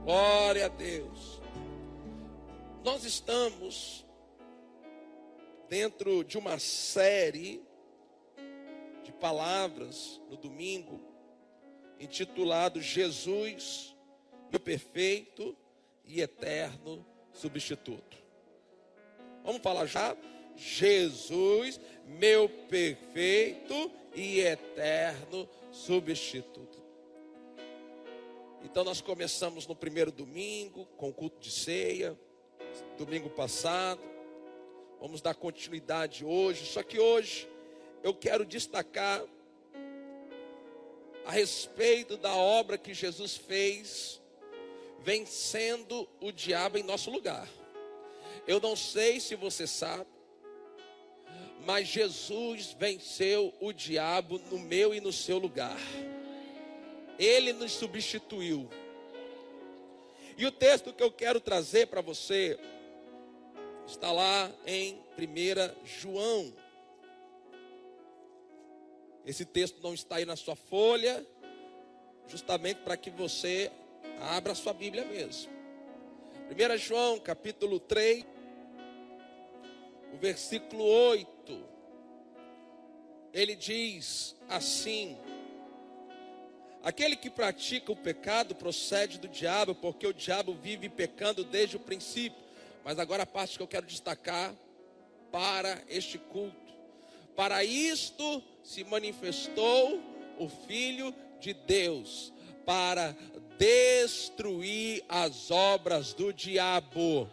Glória a Deus. Nós estamos dentro de uma série de palavras no domingo, intitulado Jesus, meu perfeito e eterno substituto. Vamos falar já? Jesus, meu perfeito e eterno substituto. Então nós começamos no primeiro domingo com o culto de ceia, domingo passado. Vamos dar continuidade hoje, só que hoje eu quero destacar a respeito da obra que Jesus fez, vencendo o diabo em nosso lugar. Eu não sei se você sabe, mas Jesus venceu o diabo no meu e no seu lugar. Ele nos substituiu. E o texto que eu quero trazer para você está lá em 1 João. Esse texto não está aí na sua folha, justamente para que você abra a sua Bíblia mesmo. 1 João capítulo 3, o versículo 8. Ele diz assim: aquele que pratica o pecado procede do diabo, porque o diabo vive pecando desde o princípio. Mas agora a parte que eu quero destacar para este culto. Para isto se manifestou o Filho de Deus, para destruir as obras do diabo.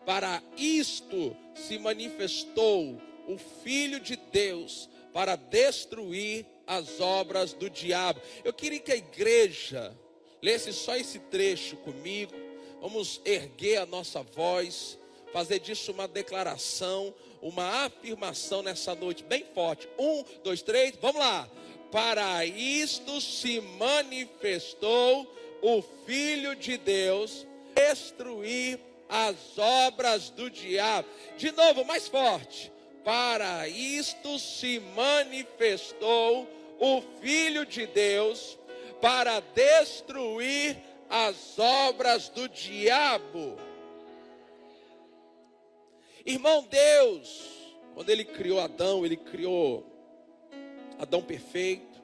Para isto se manifestou o Filho de Deus, para destruir as obras do diabo. Eu queria que a igreja lesse só esse trecho comigo. Vamos erguer a nossa voz, fazer disso uma declaração, uma afirmação nessa noite bem forte. 1, 2, 3, vamos lá. Para isto se manifestou o Filho de Deus, destruir as obras do diabo. De novo, mais forte. Para isto se manifestou o Filho de Deus, para destruir as obras do diabo. Irmão, Deus, quando Ele criou Adão, Ele criou Adão perfeito,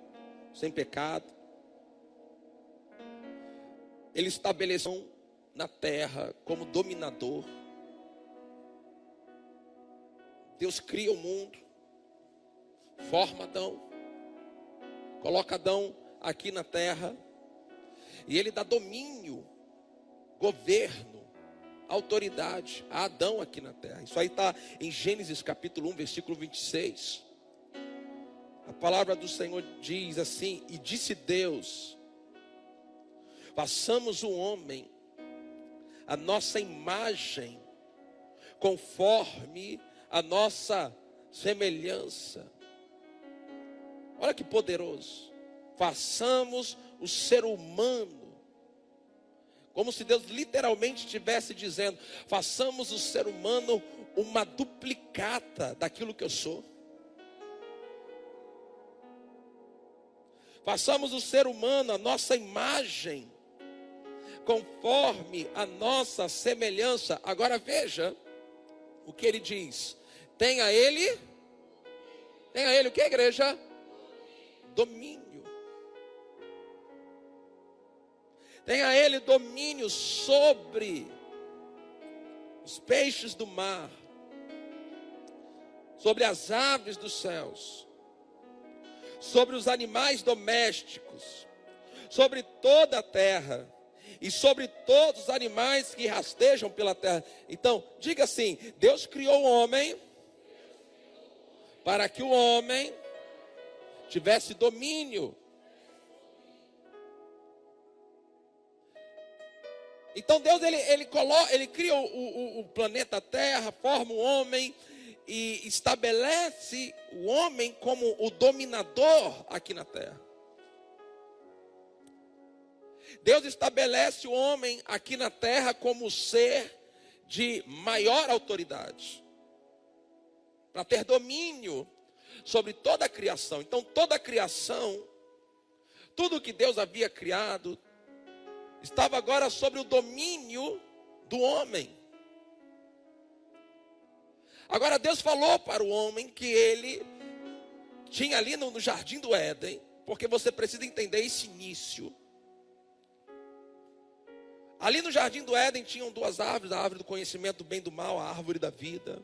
sem pecado. Ele estabeleceu na terra como dominador. Deus cria o mundo, forma Adão, coloca Adão aqui na terra, e Ele dá domínio, governo, autoridade a Adão aqui na terra. Isso aí está em Gênesis capítulo 1, versículo 26. A palavra do Senhor diz assim: e disse Deus, façamos o homem a nossa imagem, conforme a nossa semelhança. Olha que poderoso. Façamos o ser humano, como se Deus literalmente estivesse dizendo: façamos o ser humano uma duplicata daquilo que eu sou. Façamos o ser humano a nossa imagem, conforme a nossa semelhança. Agora veja o que ele diz: tenha ele o que, igreja? Domínio. Tenha ele domínio sobre os peixes do mar, sobre as aves dos céus, sobre os animais domésticos, sobre toda a terra e sobre todos os animais que rastejam pela terra. Então, diga assim: Deus criou o homem para que o homem tivesse domínio. Então Deus ele cria o planeta Terra, forma o homem e estabelece o homem como o dominador aqui na terra. Deus estabelece o homem aqui na terra como ser de maior autoridade, para ter domínio sobre toda a criação. Então toda a criação, tudo que Deus havia criado, estava agora sobre o domínio do homem. Agora Deus falou para o homem que ele tinha ali no jardim do Éden, porque você precisa entender esse início. Ali no jardim do Éden tinham duas árvores, a árvore do conhecimento do bem e do mal, a árvore da vida.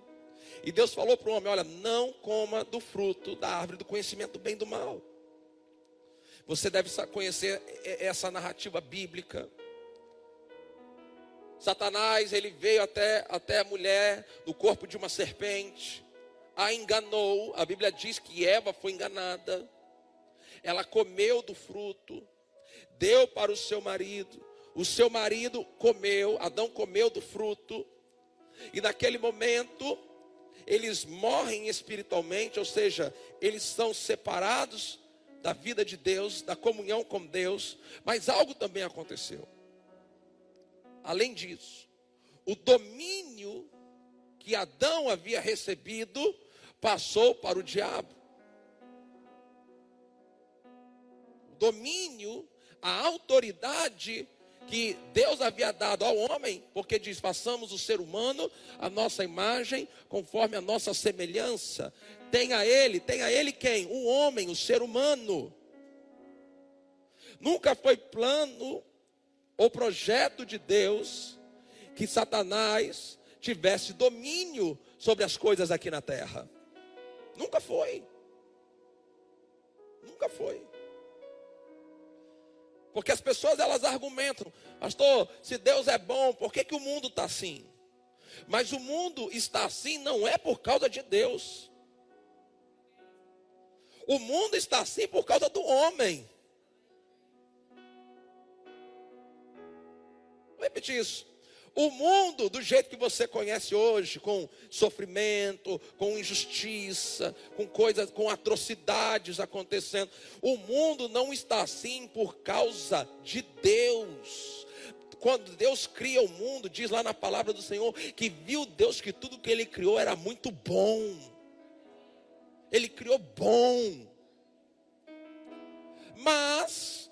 E Deus falou para o homem, olha, não coma do fruto da árvore do conhecimento do bem e do mal. Você deve conhecer essa narrativa bíblica. Satanás, ele veio até a mulher no corpo de uma serpente, a enganou. A Bíblia diz que Eva foi enganada. Ela comeu do fruto, deu para o seu marido comeu, Adão comeu do fruto, e naquele momento, eles morrem espiritualmente, ou seja, eles são separados da vida de Deus, da comunhão com Deus, mas algo também aconteceu. Além disso, o domínio que Adão havia recebido, passou para o diabo. O domínio, a autoridade que Deus havia dado ao homem, porque diz, façamos o ser humano a nossa imagem, conforme a nossa semelhança. Tem a ele quem? O homem, o ser humano. Nunca foi plano ou projeto de Deus que Satanás tivesse domínio sobre as coisas aqui na terra. Nunca foi. Nunca foi. Porque as pessoas, elas argumentam, pastor, se Deus é bom, por que o mundo está assim? Mas o mundo está assim não é por causa de Deus. O mundo está assim por causa do homem. Vou repetir isso. O mundo, do jeito que você conhece hoje, com sofrimento, com injustiça, com coisas, com atrocidades acontecendo, o mundo não está assim por causa de Deus. Quando Deus cria o mundo, diz lá na palavra do Senhor, que viu Deus que tudo que Ele criou era muito bom. Ele criou bom. Mas,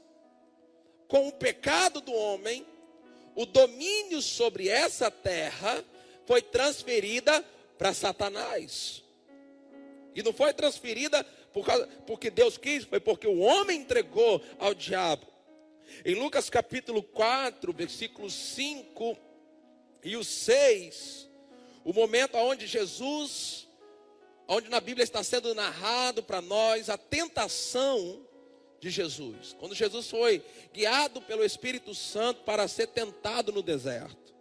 com o pecado do homem, o domínio sobre essa terra foi transferida para Satanás. E não foi transferida porque Deus quis, foi porque o homem entregou ao diabo. Em Lucas capítulo 4, versículos 5 e o 6, o momento onde Jesus, onde na Bíblia está sendo narrado para nós a tentação de Jesus, quando Jesus foi guiado pelo Espírito Santo para ser tentado no deserto.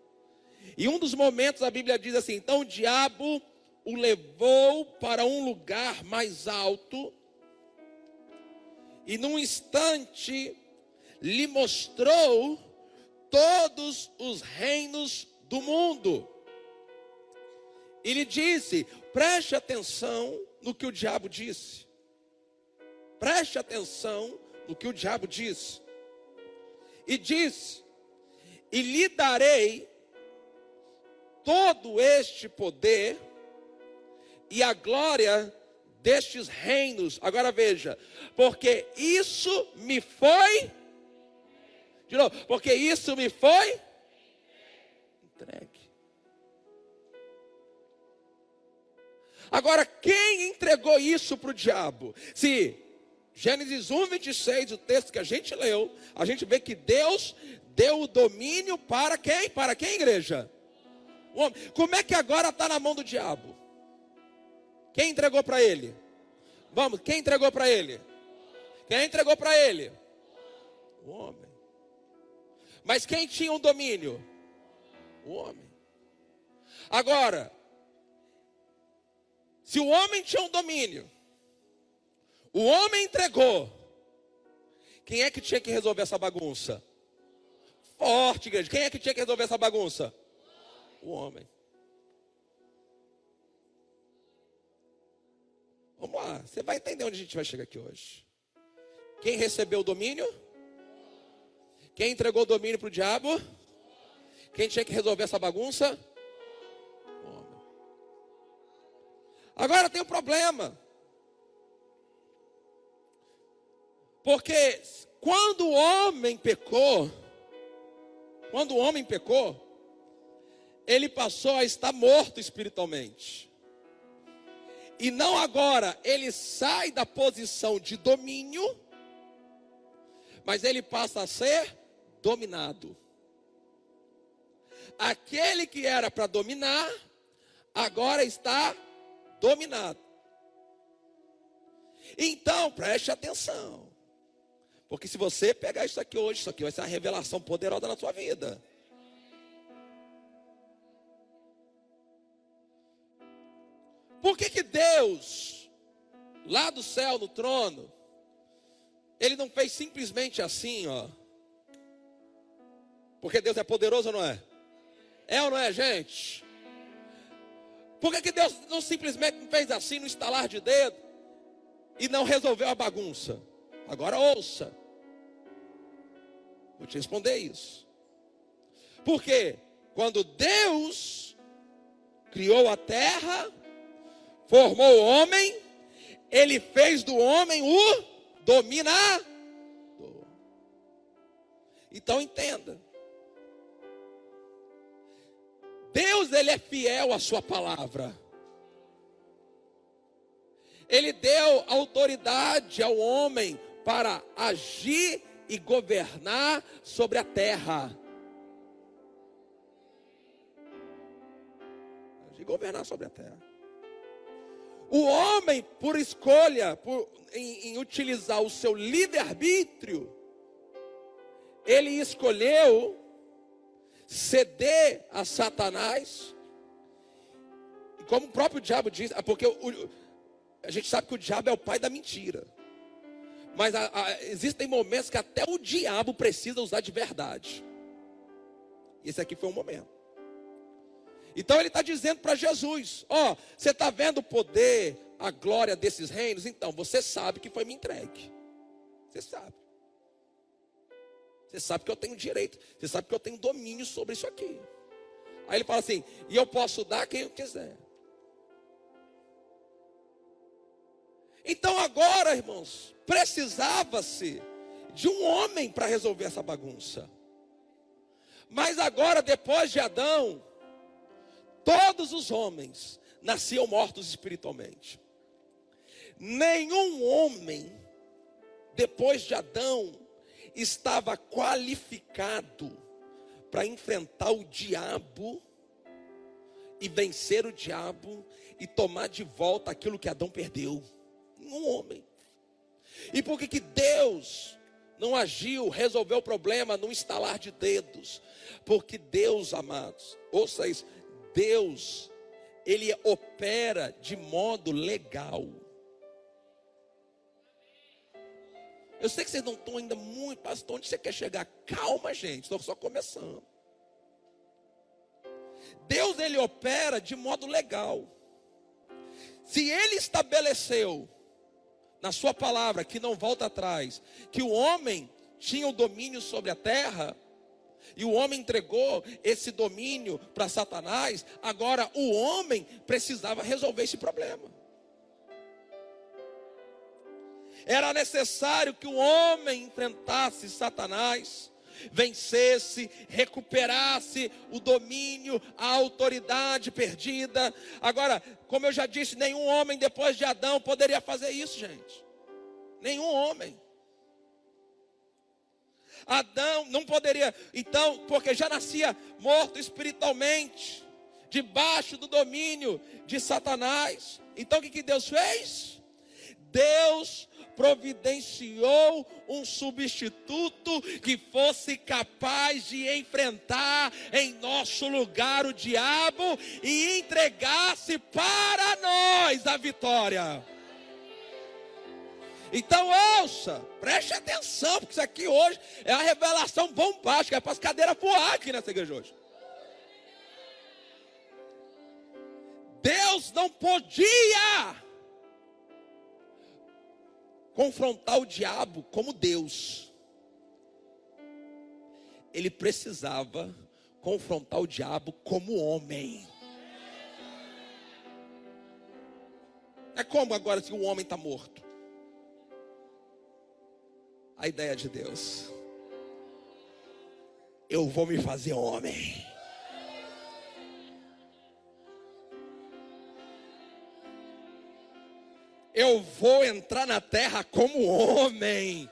E um dos momentos a Bíblia diz assim, então o diabo o levou para um lugar mais alto e num instante lhe mostrou todos os reinos do mundo. E lhe disse, preste atenção no que o diabo disse. Preste atenção no que o diabo diz. E diz, e lhe darei todo este poder e a glória destes reinos. Agora veja, porque isso me foi, de novo, porque isso me foi entregue. Agora, quem entregou isso para o diabo? Se Gênesis 1, 26, o texto que a gente leu, a gente vê que Deus deu o domínio para quem? Para quem, igreja? O homem. Como é que agora está na mão do diabo? Quem entregou para ele? Vamos, quem entregou para ele? Quem entregou para ele? O homem. Mas quem tinha o domínio? O homem. Agora, se o homem tinha um domínio, o homem entregou, quem é que tinha que resolver essa bagunça? Forte, igreja. Quem é que tinha que resolver essa bagunça? O homem. Vamos lá, você vai entender onde a gente vai chegar aqui hoje. Quem recebeu o domínio? Quem entregou o domínio para o diabo? Quem tinha que resolver essa bagunça? Agora tem um problema. Porque quando o homem pecou, ele passou a estar morto espiritualmente. E não agora, ele sai da posição de domínio, mas ele passa a ser dominado. Aquele que era para dominar, agora está dominado. Então, preste atenção. Porque se você pegar isso aqui hoje, isso aqui vai ser uma revelação poderosa na sua vida. Por que Deus, lá do céu, no trono, Ele não fez simplesmente assim, ó? Porque Deus é poderoso ou não é? É ou não é, gente? Por que Deus não simplesmente fez assim, no estalar de dedo, e não resolveu a bagunça? Agora ouça. Vou te responder isso. Porque quando Deus criou a terra, formou o homem, Ele fez do homem o dominador. Então entenda. Deus, Ele é fiel à sua palavra. Ele deu autoridade ao homem para agir e governar sobre a terra. Agir e governar sobre a terra. O homem, por escolha, em utilizar o seu livre-arbítrio, ele escolheu ceder a Satanás. E como o próprio diabo diz, porque a gente sabe que o diabo é o pai da mentira. Mas existem momentos que até o diabo precisa usar de verdade. Esse aqui foi um momento. Então ele está dizendo para Jesus: ó, você está vendo o poder, a glória desses reinos? Então você sabe que foi me entregue. Você sabe. Você sabe que eu tenho direito. Você sabe que eu tenho domínio sobre isso aqui. Aí ele fala assim: e eu posso dar a quem eu quiser. Então agora, irmãos, precisava-se de um homem para resolver essa bagunça. Mas agora, depois de Adão, todos os homens nasciam mortos espiritualmente. Nenhum homem, depois de Adão, estava qualificado para enfrentar o diabo e vencer o diabo e tomar de volta aquilo que Adão perdeu. Um homem. E por que Deus não agiu, resolveu o problema num estalar de dedos? Porque Deus, amados, ouça isso, Deus, Ele opera de modo legal. Eu sei que vocês não estão ainda muito, pastor, onde você quer chegar? Calma, gente, estou só começando. Deus, Ele opera de modo legal. Se Ele estabeleceu na sua palavra, que não volta atrás, que o homem tinha o domínio sobre a terra, e o homem entregou esse domínio para Satanás, agora o homem precisava resolver esse problema. Era necessário que o homem enfrentasse Satanás, vencesse, recuperasse o domínio, a autoridade perdida. Agora, como eu já disse, nenhum homem depois de Adão poderia fazer isso, gente. Nenhum homem. Adão não poderia, então, porque já nascia morto espiritualmente, debaixo do domínio de Satanás. Então o que Deus fez? Deus providenciou um substituto que fosse capaz de enfrentar em nosso lugar o diabo e entregasse para nós a vitória. Então ouça, preste atenção, porque isso aqui hoje é uma revelação bombástica, é para as cadeiras voar aqui nessa igreja hoje. Deus não podia confrontar o diabo como Deus. Ele precisava confrontar o diabo como homem. É como agora se o homem está morto? A ideia de Deus: eu vou me fazer homem. Eu vou entrar na terra como homem.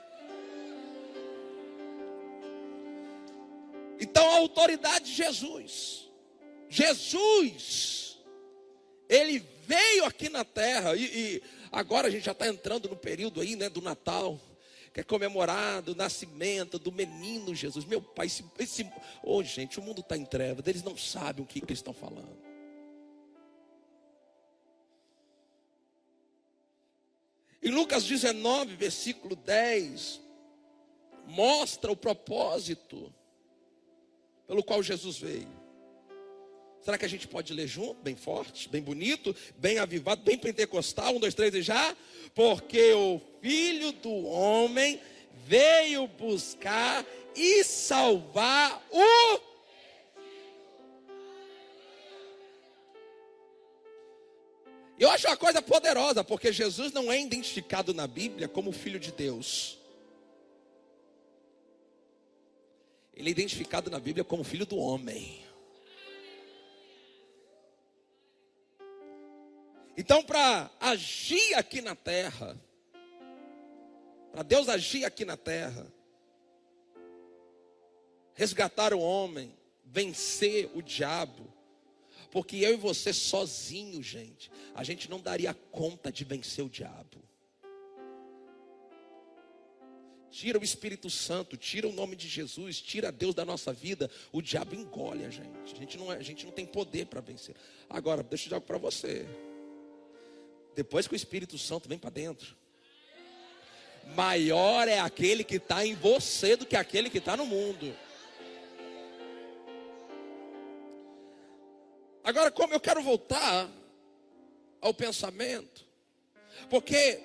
Então a autoridade de Jesus. Jesus, ele veio aqui na terra. E agora a gente já está entrando no período aí, né, do Natal, que é comemorado o nascimento do menino Jesus. Meu pai, gente, o mundo está em trevas. Eles não sabem o que eles estão falando. Em Lucas 19, versículo 10, mostra o propósito pelo qual Jesus veio. Será que a gente pode ler junto? Bem forte, bem bonito, bem avivado, bem pentecostal. 1, 2, 3 e já. Porque o Filho do Homem veio buscar e salvar o... Eu acho uma coisa poderosa, porque Jesus não é identificado na Bíblia como Filho de Deus. Ele é identificado na Bíblia como Filho do Homem. Então, para agir aqui na terra, para Deus agir aqui na terra, resgatar o homem, vencer o diabo, porque eu e você sozinho, gente, a gente não daria conta de vencer o diabo. Tira o Espírito Santo, tira o nome de Jesus, tira Deus da nossa vida, o diabo engole a gente. A gente não tem poder para vencer. Agora, deixa eu dizer algo para você. Depois que o Espírito Santo vem para dentro, maior é aquele que está em você do que aquele que está no mundo. Agora, como eu quero voltar ao pensamento, porque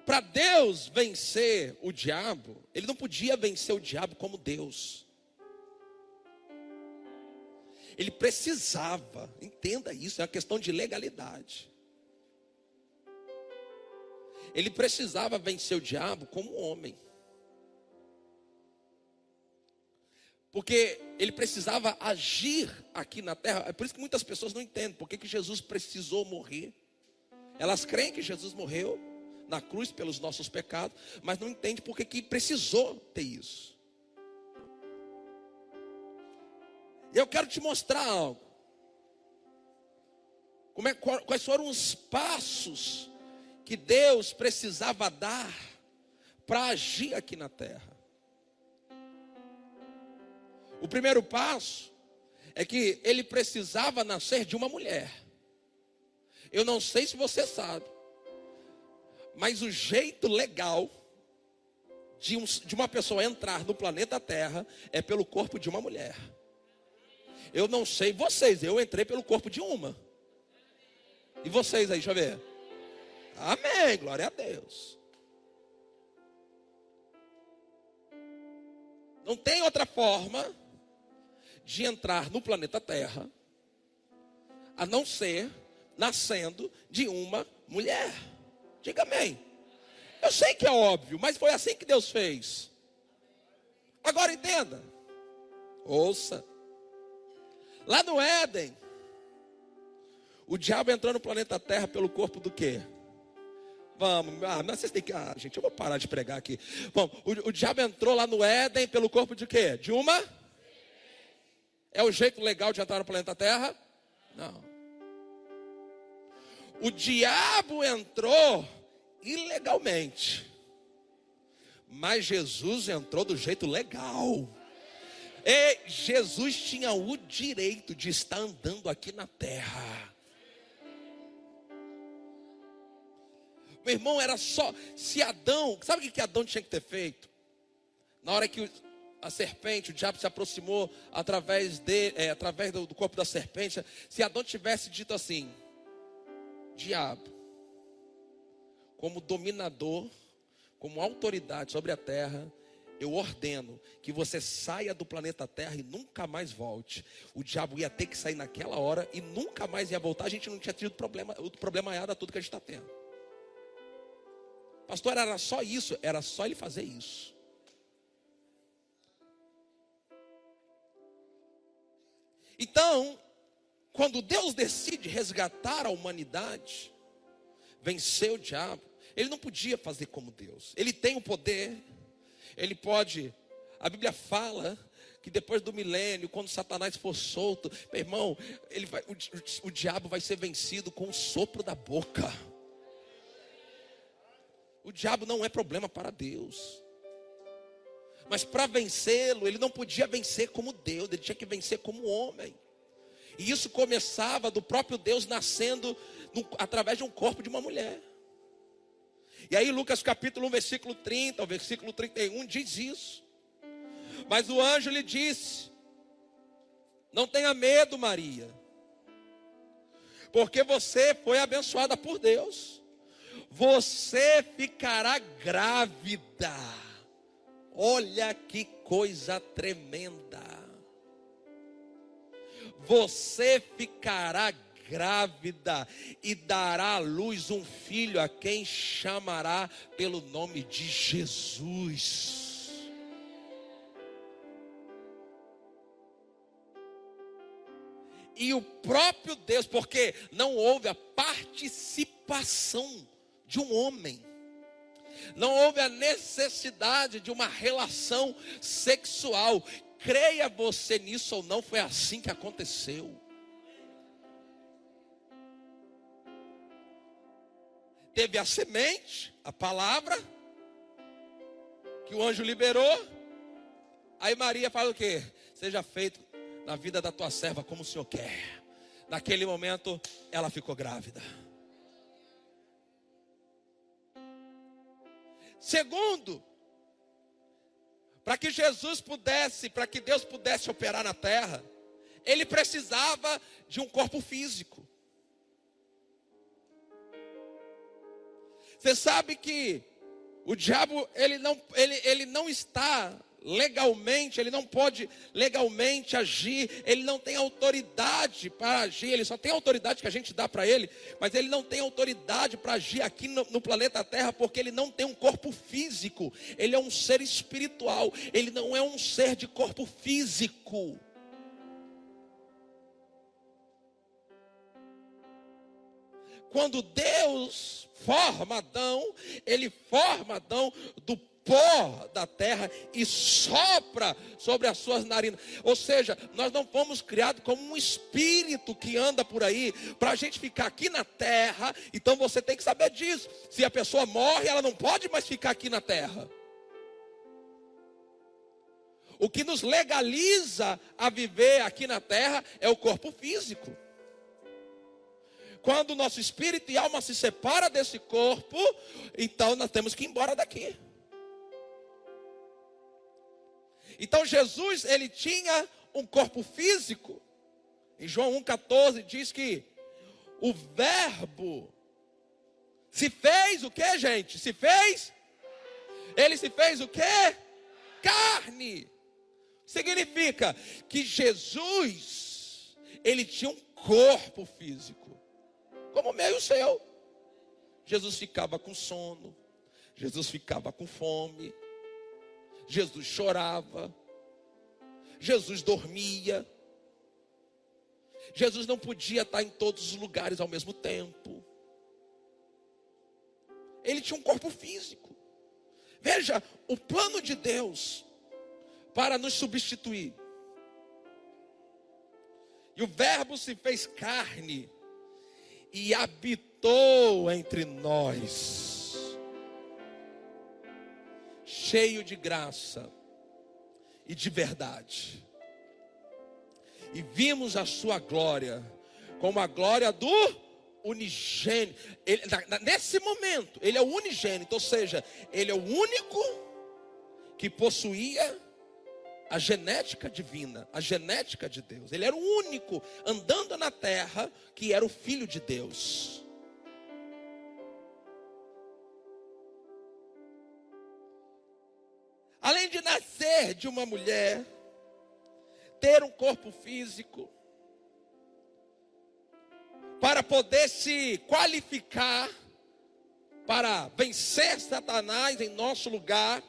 para Deus vencer o diabo, ele não podia vencer o diabo como Deus. Ele precisava, entenda isso, é uma questão de legalidade. Ele precisava vencer o diabo como homem. Porque ele precisava agir aqui na terra. É por isso que muitas pessoas não entendem por que Jesus precisou morrer. Elas creem que Jesus morreu na cruz pelos nossos pecados, mas não entendem por que precisou ter isso. E eu quero te mostrar algo. Quais foram os passos que Deus precisava dar para agir aqui na terra. O primeiro passo é que ele precisava nascer de uma mulher. Eu não sei se você sabe, mas o jeito legal de uma pessoa entrar no planeta Terra é pelo corpo de uma mulher. Eu não sei vocês, eu entrei pelo corpo de uma. E vocês aí, deixa eu ver. Amém, glória a Deus. Não tem outra forma de entrar no planeta Terra a não ser nascendo de uma mulher. Diga amém. Eu sei que é óbvio, mas foi assim que Deus fez. Agora entenda. Ouça. Lá no Éden, o diabo entrou no planeta Terra pelo corpo do quê? Vamos, mas vocês têm que... gente, eu vou parar de pregar aqui. Bom, o diabo entrou lá no Éden pelo corpo de quê? De uma? É o jeito legal de entrar no planeta Terra? Não. O diabo entrou ilegalmente. Mas Jesus entrou do jeito legal. E Jesus tinha o direito de estar andando aqui na terra. Meu irmão, era só... Se Adão... Sabe o que Adão tinha que ter feito? Na hora que a serpente, o diabo se aproximou através do corpo da serpente. Se Adão tivesse dito assim: diabo, como dominador, como autoridade sobre a terra, eu ordeno que você saia do planeta Terra e nunca mais volte. O diabo ia ter que sair naquela hora e nunca mais ia voltar. A gente não tinha tido o problemaiada tudo que a gente está tendo. Pastor, era só isso? Era só ele fazer isso. Então, quando Deus decide resgatar a humanidade, vencer o diabo, ele não podia fazer como Deus. Ele tem o poder. Ele pode, a Bíblia fala que depois do milênio, quando Satanás for solto, meu irmão, o diabo vai ser vencido com o sopro da boca. O diabo não é problema para Deus. Mas para vencê-lo, ele não podia vencer como Deus, ele tinha que vencer como homem. E isso começava do próprio Deus nascendo através de um corpo de uma mulher. E aí Lucas capítulo 1, versículo 30, ao versículo 31 diz isso. Mas o anjo lhe disse: não tenha medo, Maria, porque você foi abençoada por Deus. Você ficará grávida. Olha que coisa tremenda. Você ficará grávida e dará à luz um filho, a quem chamará pelo nome de Jesus. E o próprio Deus, porque não houve a participação de um homem, não houve a necessidade de uma relação sexual. Creia você nisso ou não, foi assim que aconteceu. Teve a semente, a palavra, que o anjo liberou. Aí Maria fala o quê? Seja feito na vida da tua serva como o Senhor quer. Naquele momento, ela ficou grávida. Segundo, para que Deus pudesse operar na terra, ele precisava de um corpo físico. Você sabe que o diabo, ele não está legalmente, ele não pode legalmente agir, ele não tem autoridade para agir, ele só tem a autoridade que a gente dá para ele, mas ele não tem autoridade para agir aqui no planeta Terra, porque ele não tem um corpo físico, ele é um ser espiritual, ele não é um ser de corpo físico. Quando Deus forma Adão, ele forma Adão do pó da terra e sopra sobre as suas narinas. Ou seja, nós não fomos criados como um espírito que anda por aí para a gente ficar aqui na terra. Então você tem que saber disso. Se a pessoa morre, ela não pode mais ficar aqui na terra. O que nos legaliza a viver aqui na terra é o corpo físico. Quando o nosso espírito e alma se separam desse corpo, então nós temos que ir embora daqui. Então Jesus, ele tinha um corpo físico. Em João 1,14 diz que o verbo se fez o que, gente? Ele se fez o que? Carne. Significa que Jesus, ele tinha um corpo físico, como o meu e o seu. Jesus ficava com sono, Jesus ficava com fome, Jesus chorava, Jesus dormia, Jesus não podia estar em todos os lugares ao mesmo tempo. Ele tinha um corpo físico. Veja, o plano de Deus para nos substituir. E o verbo se fez carne e habitou entre nós, cheio de graça e de verdade. E vimos a sua glória, como a glória do unigênito. Nesse momento, ele é o unigênito, ou seja, ele é o único que possuía a genética divina, a genética de Deus. Ele era o único andando na terra que era o Filho de Deus. Além de nascer de uma mulher, ter um corpo físico, para poder se qualificar para vencer Satanás em nosso lugar,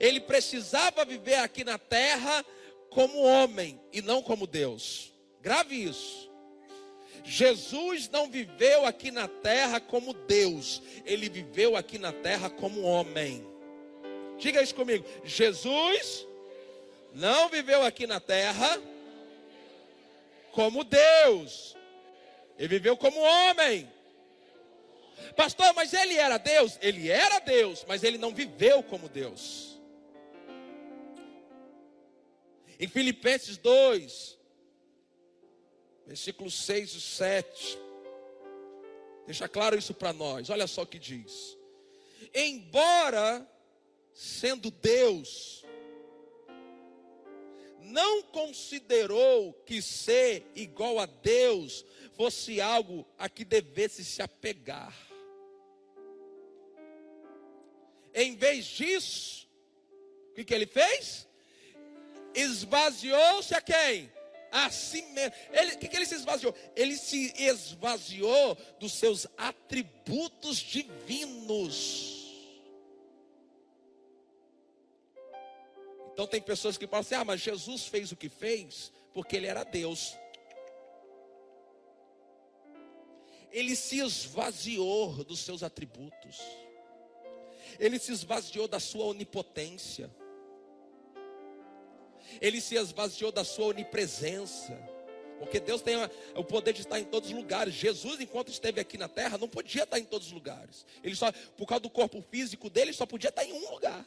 ele precisava viver aqui na terra como homem e não como Deus. Grave isso. Jesus não viveu aqui na terra como Deus, ele viveu aqui na terra como homem. Diga isso comigo. Jesus não viveu aqui na terra como Deus, ele viveu como homem. Pastor, mas ele era Deus? Ele era Deus, mas ele não viveu como Deus. Em Filipenses 2, versículos 6 e 7, deixa claro isso para nós. Olha só o que diz: embora sendo Deus, não considerou que ser igual a Deus fosse algo a que devesse se apegar. Em vez disso, o que ele fez? Esvaziou-se a quem? A si mesmo. O que ele se esvaziou? Ele se esvaziou dos seus atributos divinos. Então tem pessoas que falam assim: mas Jesus fez o que fez porque ele era Deus. Ele se esvaziou dos seus atributos. Ele se esvaziou da sua onipotência. Ele se esvaziou da sua onipresença. Porque Deus tem o poder de estar em todos os lugares. Jesus, enquanto esteve aqui na terra, não podia estar em todos os lugares. Ele só, por causa do corpo físico dele, só podia estar em um lugar.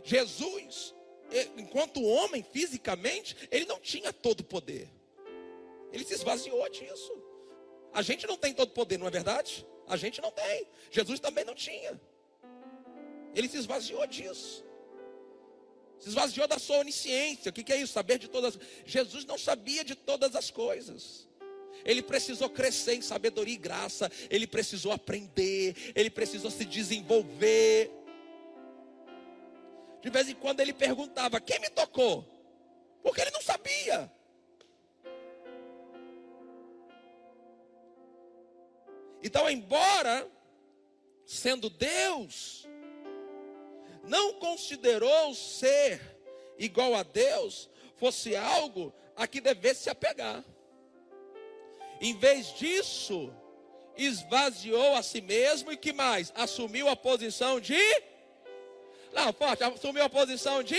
Jesus, enquanto homem, fisicamente, ele não tinha todo o poder. Ele se esvaziou disso. A gente não tem todo o poder, não é verdade? A gente não tem. Jesus também não tinha. Ele se esvaziou disso. Se esvaziou da sua onisciência. O que é isso? Saber de todas. Jesus não sabia de todas as coisas. Ele precisou crescer em sabedoria e graça. Ele precisou aprender. Ele precisou se desenvolver. De vez em quando ele perguntava: quem me tocou? Porque ele não sabia. Então, embora sendo Deus, não considerou ser igual a Deus fosse algo a que devesse se apegar. Em vez disso, esvaziou a si mesmo e que mais? Assumiu a posição de... Não, forte, assumiu a posição de...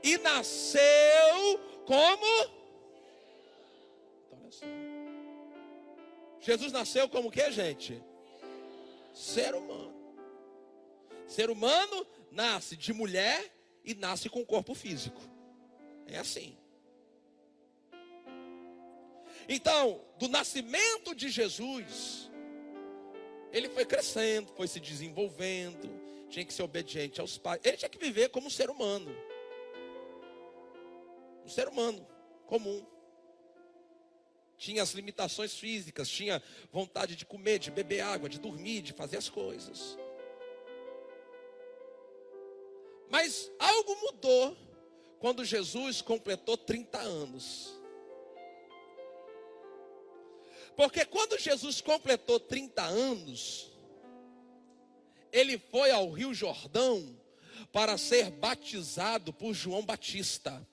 E nasceu como... Então, olha só. Jesus nasceu como o que, gente? Ser humano. Ser humano nasce de mulher e nasce com corpo físico. É assim. Então, do nascimento de Jesus, ele foi crescendo, foi se desenvolvendo, tinha que ser obediente aos pais. Ele tinha que viver como um ser humano. Um ser humano comum. Tinha as limitações físicas, tinha vontade de comer, de beber água, de dormir, de fazer as coisas. Mas algo mudou quando Jesus completou 30 anos. Porque quando Jesus completou 30 anos, ele foi ao Rio Jordão para ser batizado por João Batista.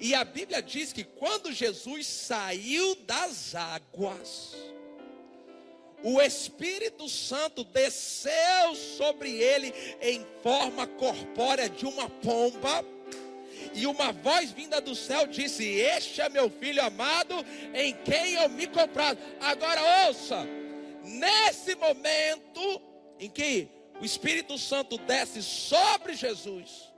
E a Bíblia diz que quando Jesus saiu das águas, o Espírito Santo desceu sobre ele em forma corpórea de uma pomba. E uma voz vinda do céu disse: este é meu filho amado, em quem eu me comprazo. Agora ouça, nesse momento em que o Espírito Santo desce sobre Jesus,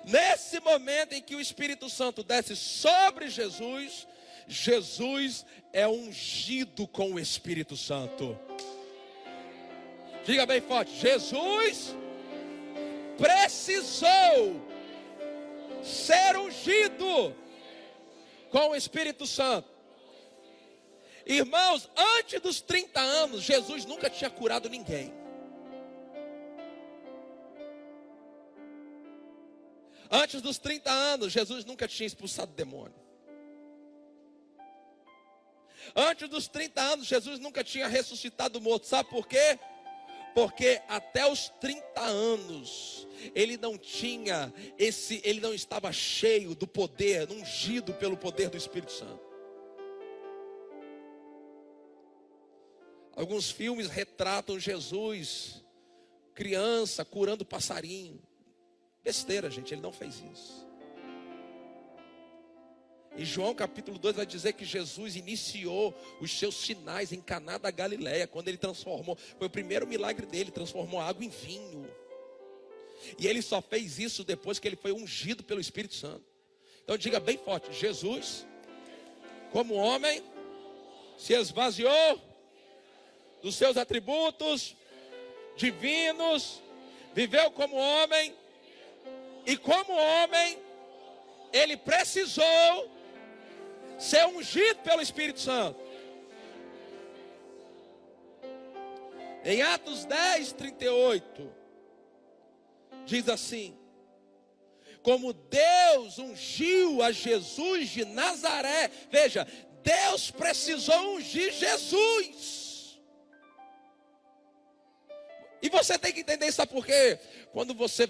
nesse momento em que o Espírito Santo desce sobre Jesus, Jesus é ungido com o Espírito Santo. Diga bem forte: Jesus precisou ser ungido com o Espírito Santo. Irmãos, antes dos 30 anos, Jesus nunca tinha curado ninguém. Antes dos 30 anos, Jesus nunca tinha expulsado demônio. Antes dos 30 anos, Jesus nunca tinha ressuscitado morto. Sabe por quê? Porque até os 30 anos, ele não estava cheio do poder, ungido pelo poder do Espírito Santo. Alguns filmes retratam Jesus, criança, curando passarinho. Besteira, gente, ele não fez isso. Em João capítulo 2 vai dizer que Jesus iniciou os seus sinais em Caná da Galileia, quando ele transformou, foi o primeiro milagre dele, transformou água em vinho. E ele só fez isso depois que ele foi ungido pelo Espírito Santo. Então diga bem forte: Jesus, como homem, se esvaziou dos seus atributos divinos, viveu como homem, e como homem, ele precisou ser ungido pelo Espírito Santo. Em Atos 10, 38, diz assim: como Deus ungiu a Jesus de Nazaré. Veja, Deus precisou ungir Jesus. E você tem que entender, sabe por quê? Quando você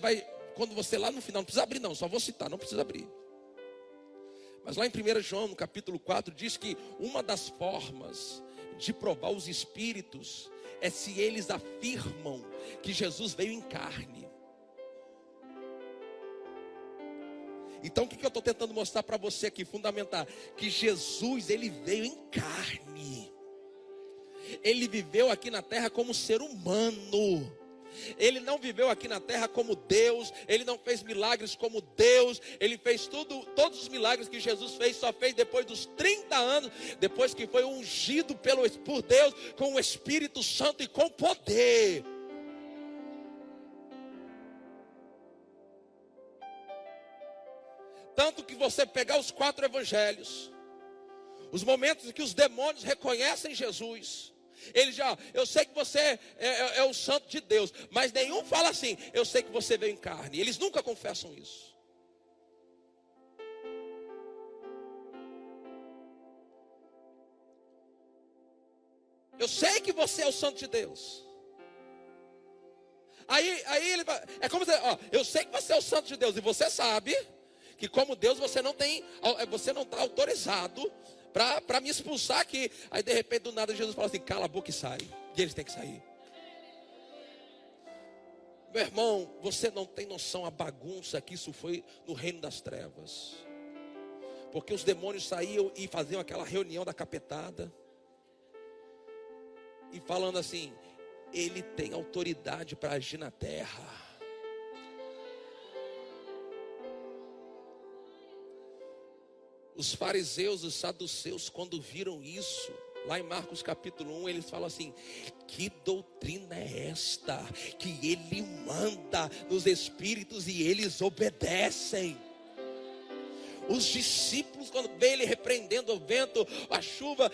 lá no final, não precisa abrir não, só vou citar, não precisa abrir. Mas lá em 1 João, no capítulo 4, diz que uma das formas de provar os espíritos é se eles afirmam que Jesus veio em carne. Então o que eu estou tentando mostrar para você aqui, fundamentar? Que Jesus, ele veio em carne. Ele viveu aqui na terra como ser humano. Ele não viveu aqui na terra como Deus. Ele não fez milagres como Deus. Ele fez todos os milagres que Jesus fez, só fez depois dos 30 anos, depois que foi ungido por Deus com o Espírito Santo e com poder. Tanto que você pegar os 4 evangelhos, os momentos em que os demônios reconhecem Jesus, ele já, eu sei que você é o santo de Deus, mas nenhum fala assim: eu sei que você veio em carne. Eles nunca confessam isso. Eu sei que você é o santo de Deus. Aí ele vai, é como se, eu sei que você é o santo de Deus, e você sabe que como Deus você não está autorizado para me expulsar aqui. Aí de repente do nada Jesus fala assim: cala a boca e sai. E eles têm que sair. Meu irmão, você não tem noção a bagunça que isso foi no reino das trevas. Porque os demônios saíam e faziam aquela reunião da capetada, e falando assim: ele tem autoridade para agir na terra. Os fariseus, os saduceus, quando viram isso, lá em Marcos capítulo 1, eles falam assim: que doutrina é esta? Que ele manda nos espíritos e eles obedecem. Os discípulos, quando veem ele repreendendo o vento, a chuva: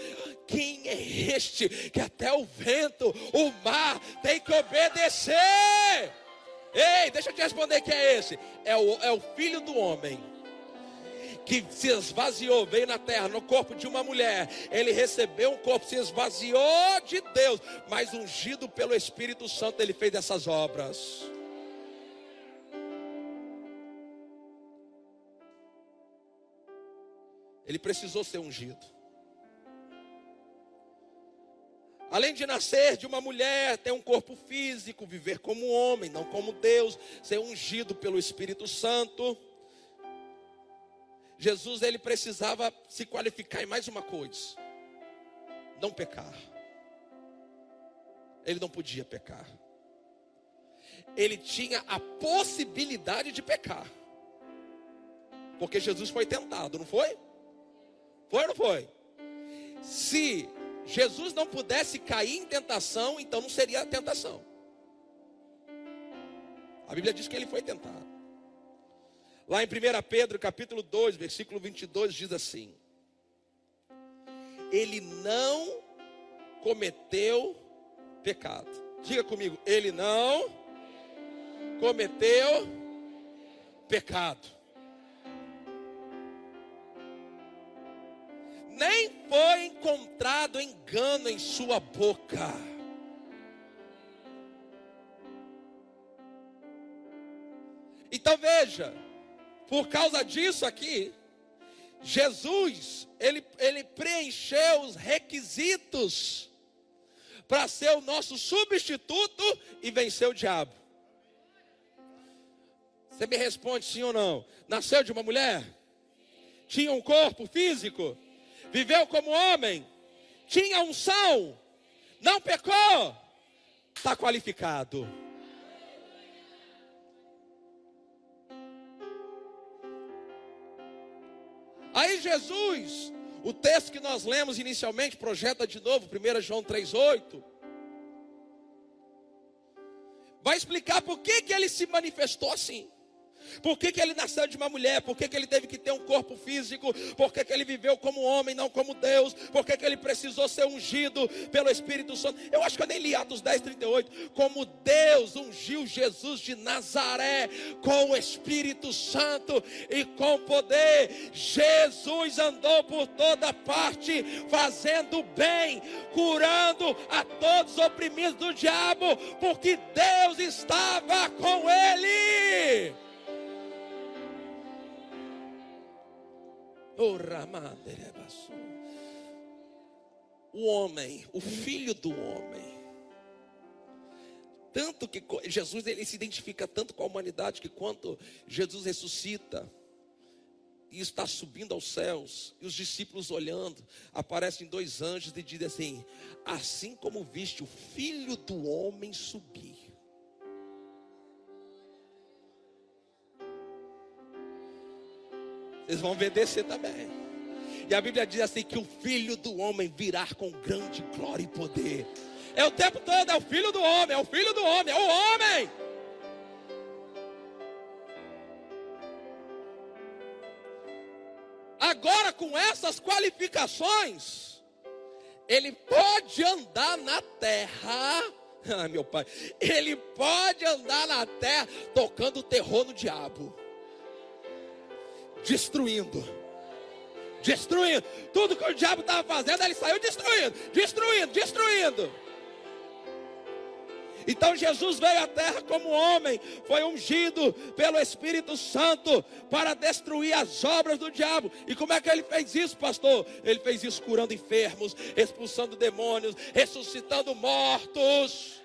quem é este que até o vento, o mar tem que obedecer? Ei, deixa eu te responder quem é esse. É o Filho do Homem, que se esvaziou, veio na terra no corpo de uma mulher. Ele recebeu um corpo, se esvaziou de Deus, mas ungido pelo Espírito Santo, ele fez essas obras. Ele precisou ser ungido. Além de nascer de uma mulher, ter um corpo físico, viver como homem, não como Deus, ser ungido pelo Espírito Santo, Jesus, ele precisava se qualificar em mais uma coisa: não pecar. Ele não podia pecar. Ele tinha a possibilidade de pecar, porque Jesus foi tentado, não foi? Foi ou não foi? Se Jesus não pudesse cair em tentação, então não seria tentação. A Bíblia diz que ele foi tentado. Lá em 1 Pedro capítulo 2, versículo 22, diz assim: ele não cometeu pecado. Diga comigo, ele não cometeu pecado. Nem foi encontrado engano em sua boca. Então veja, por causa disso aqui, Jesus, ele preencheu os requisitos para ser o nosso substituto e vencer o diabo. Você me responde sim ou não? Nasceu de uma mulher? Tinha um corpo físico? Viveu como homem? Tinha unção? Não pecou? Está qualificado. Aí Jesus, o texto que nós lemos inicialmente, projeta de novo, 1 João 3,8. Vai explicar por que ele se manifestou assim. Por que ele nasceu de uma mulher? Por que ele teve que ter um corpo físico? Por que ele viveu como homem, não como Deus? Por que ele precisou ser ungido pelo Espírito Santo? Eu acho que eu nem li Atos 10:38. Como Deus ungiu Jesus de Nazaré com o Espírito Santo e com poder. Jesus andou por toda parte, fazendo bem, curando a todos os oprimidos do diabo, porque Deus estava com ele. O homem, o filho do homem. Tanto que Jesus, ele se identifica tanto com a humanidade, que quando Jesus ressuscita e está subindo aos céus, e os discípulos olhando, aparecem dois anjos e dizem assim: assim como viste o filho do homem subir. Vocês vão ver descer também. E a Bíblia diz assim, que o filho do homem virá com grande glória e poder. É o tempo todo, é o filho do homem, é o filho do homem, é o homem. Agora, com essas qualificações, ele pode andar na terra. Ah, meu pai, ele pode andar na terra tocando terror no diabo. Destruindo. Tudo que o diabo estava fazendo, ele saiu destruindo. Então Jesus veio à terra como homem, foi ungido pelo Espírito Santo para destruir as obras do diabo. E como é que ele fez isso, pastor? Ele fez isso curando enfermos, expulsando demônios, ressuscitando mortos.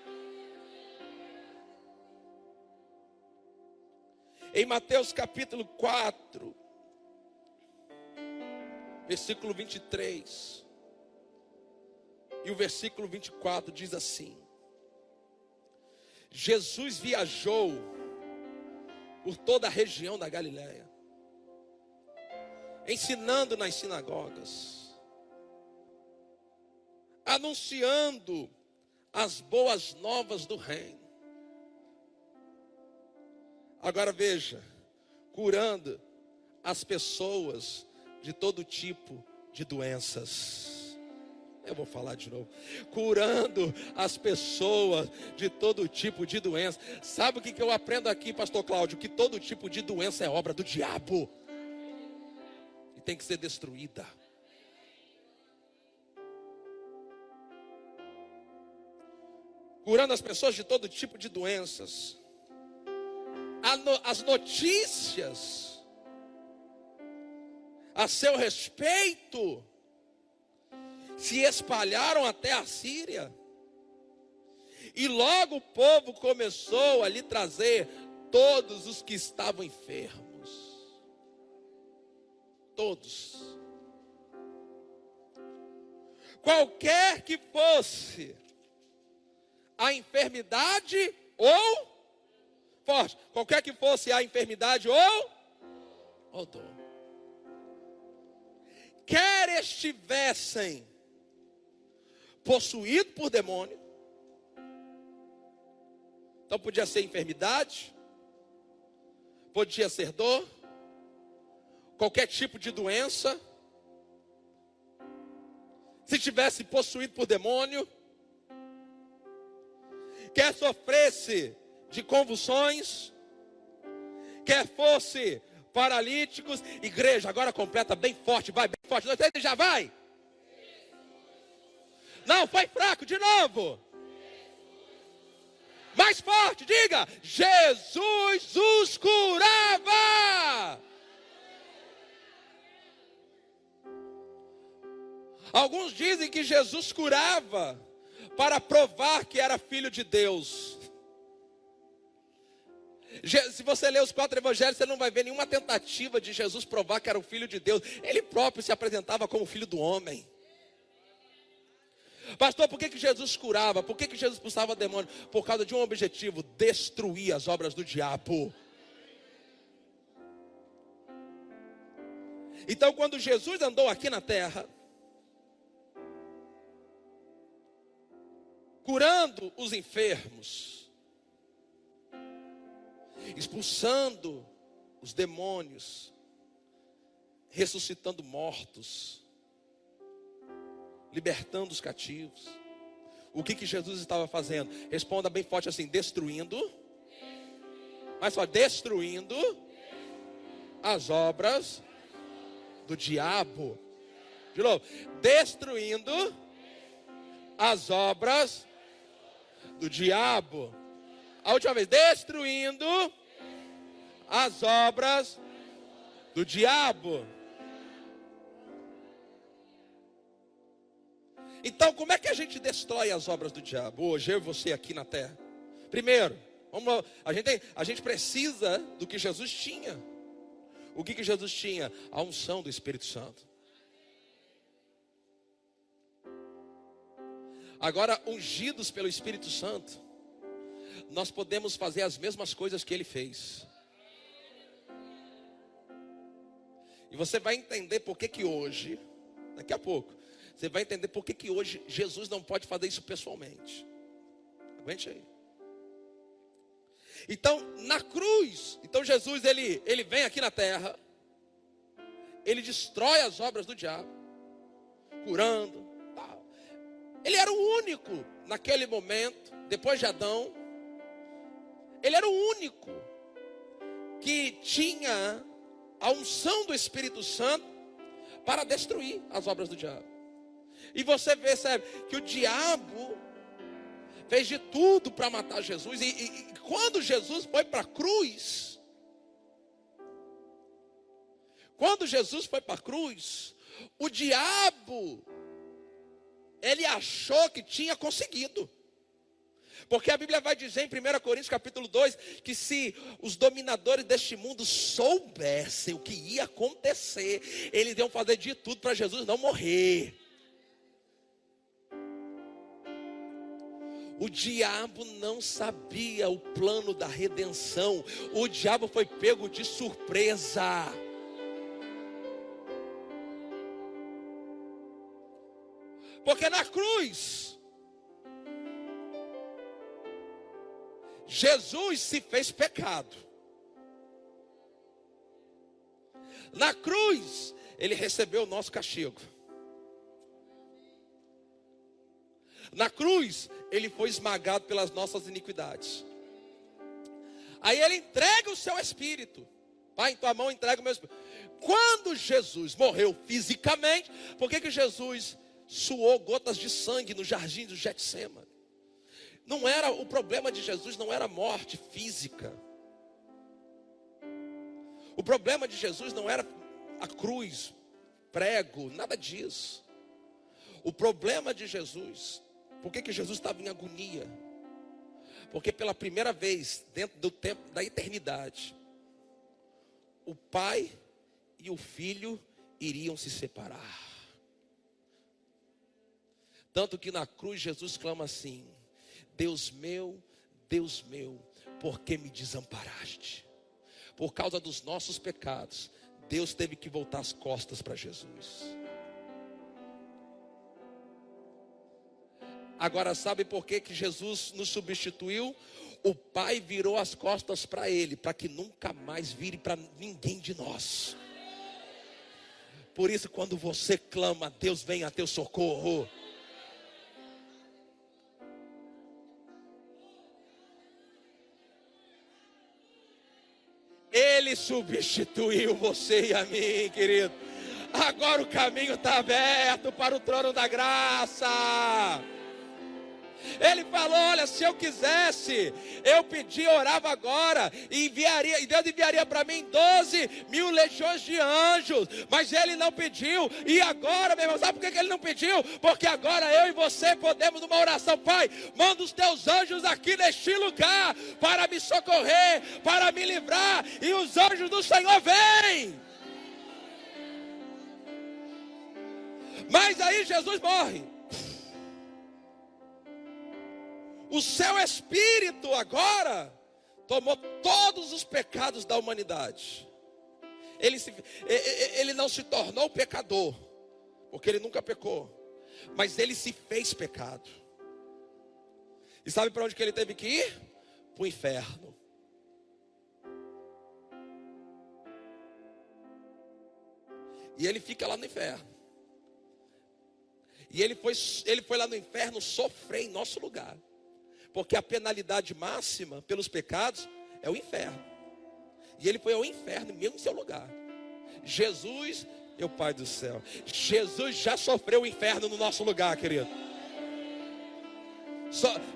Em Mateus capítulo 4, versículo 23 e o versículo 24 diz assim: Jesus viajou por toda a região da Galileia, ensinando nas sinagogas, anunciando as boas novas do reino. Agora veja, curando as pessoas de todo tipo de doenças. Eu vou falar de novo. Curando as pessoas de todo tipo de doença. Sabe o que eu aprendo aqui, pastor Cláudio? Que todo tipo de doença é obra do diabo e tem que ser destruída. Curando as pessoas de todo tipo de doenças. As notícias a seu respeito se espalharam até a Síria. E logo o povo começou a lhe trazer todos os que estavam enfermos. Todos. Qualquer que fosse a enfermidade ou forte, qualquer que fosse a enfermidade ou dor. Quer estivessem possuídos por demônio. Então podia ser enfermidade, podia ser dor, qualquer tipo de doença. se tivesse possuído por demônio, quer sofresse de convulsões, quer fosse paralíticos. Igreja, agora completa bem forte, vai bem forte. 2, 3, já vai. Não, foi fraco, de novo. Mais forte, diga: Jesus os curava. Alguns dizem que Jesus curava para provar que era filho de Deus. Se você ler os 4 evangelhos, você não vai ver nenhuma tentativa de Jesus provar que era o filho de Deus. Ele próprio se apresentava como filho do homem. Pastor, por que Jesus curava? Por que Jesus expulsava demônio? Por causa de um objetivo: destruir as obras do diabo. Então, quando Jesus andou aqui na terra, curando os enfermos, expulsando os demônios, ressuscitando mortos, libertando os cativos, o que Jesus estava fazendo? Responda bem forte assim: destruindo. Mas só destruindo as obras do diabo. De novo, destruindo as obras do diabo. A última vez, destruindo as obras do diabo. Então, como é que a gente destrói as obras do diabo hoje, eu e você aqui na terra? Primeiro, a gente precisa do que Jesus tinha. O que Jesus tinha? A unção do Espírito Santo. Agora, ungidos pelo Espírito Santo, nós podemos fazer as mesmas coisas que ele fez. E você vai entender por que hoje, daqui a pouco, você vai entender por que hoje Jesus não pode fazer isso pessoalmente. Aguente aí. Então, na cruz, Jesus ele vem aqui na terra, ele destrói as obras do diabo, curando, tal. Ele era o único naquele momento, depois de Adão, ele era o único que tinha a unção do Espírito Santo para destruir as obras do diabo. E você percebe que o diabo fez de tudo para matar Jesus. E quando Jesus foi para a cruz, o diabo, ele achou que tinha conseguido. Porque a Bíblia vai dizer em 1 Coríntios capítulo 2, que se os dominadores deste mundo soubessem o que ia acontecer, eles iam fazer de tudo para Jesus não morrer. O diabo não sabia o plano da redenção. O diabo foi pego de surpresa. Porque na cruz, Jesus se fez pecado. Na cruz, ele recebeu o nosso castigo. Na cruz, ele foi esmagado pelas nossas iniquidades. Aí ele entrega o seu espírito. Pai, em tua mão entrega o meu espírito. Quando Jesus morreu fisicamente, por que Jesus suou gotas de sangue no jardim do Getsêmani? Não era, o problema de Jesus não era a morte física. O problema de Jesus não era a cruz, prego, nada disso. O problema de Jesus, por que Jesus estava em agonia? Porque pela primeira vez, dentro do tempo da eternidade, o Pai e o Filho iriam se separar. Tanto que na cruz Jesus clama assim: Deus meu, por que me desamparaste? Por causa dos nossos pecados, Deus teve que voltar as costas para Jesus. Agora sabe por que Jesus nos substituiu? O Pai virou as costas para Ele, para que nunca mais vire para ninguém de nós. Por isso, quando você clama, Deus vem a teu socorro. Ele substituiu você e a mim, querido. Agora o caminho está aberto para o trono da graça. Ele falou: olha, se eu quisesse, eu pedia, orava agora, e Deus enviaria para mim 12.000 legiões de anjos. Mas ele não pediu. E agora, meu irmão, sabe por que ele não pediu? Porque agora eu e você podemos, numa oração: Pai, manda os teus anjos aqui neste lugar para me socorrer, para me livrar. E os anjos do Senhor vêm. Mas aí Jesus morre. O seu Espírito agora tomou todos os pecados da humanidade. Ele não se tornou pecador, porque ele nunca pecou, mas ele se fez pecado. E sabe para onde que ele teve que ir? Para o inferno. E ele fica lá no inferno. E ele foi lá no inferno sofrer em nosso lugar. Porque a penalidade máxima pelos pecados é o inferno. E ele foi ao inferno mesmo em seu lugar. Jesus, meu Pai do céu, Jesus já sofreu o inferno no nosso lugar, querido.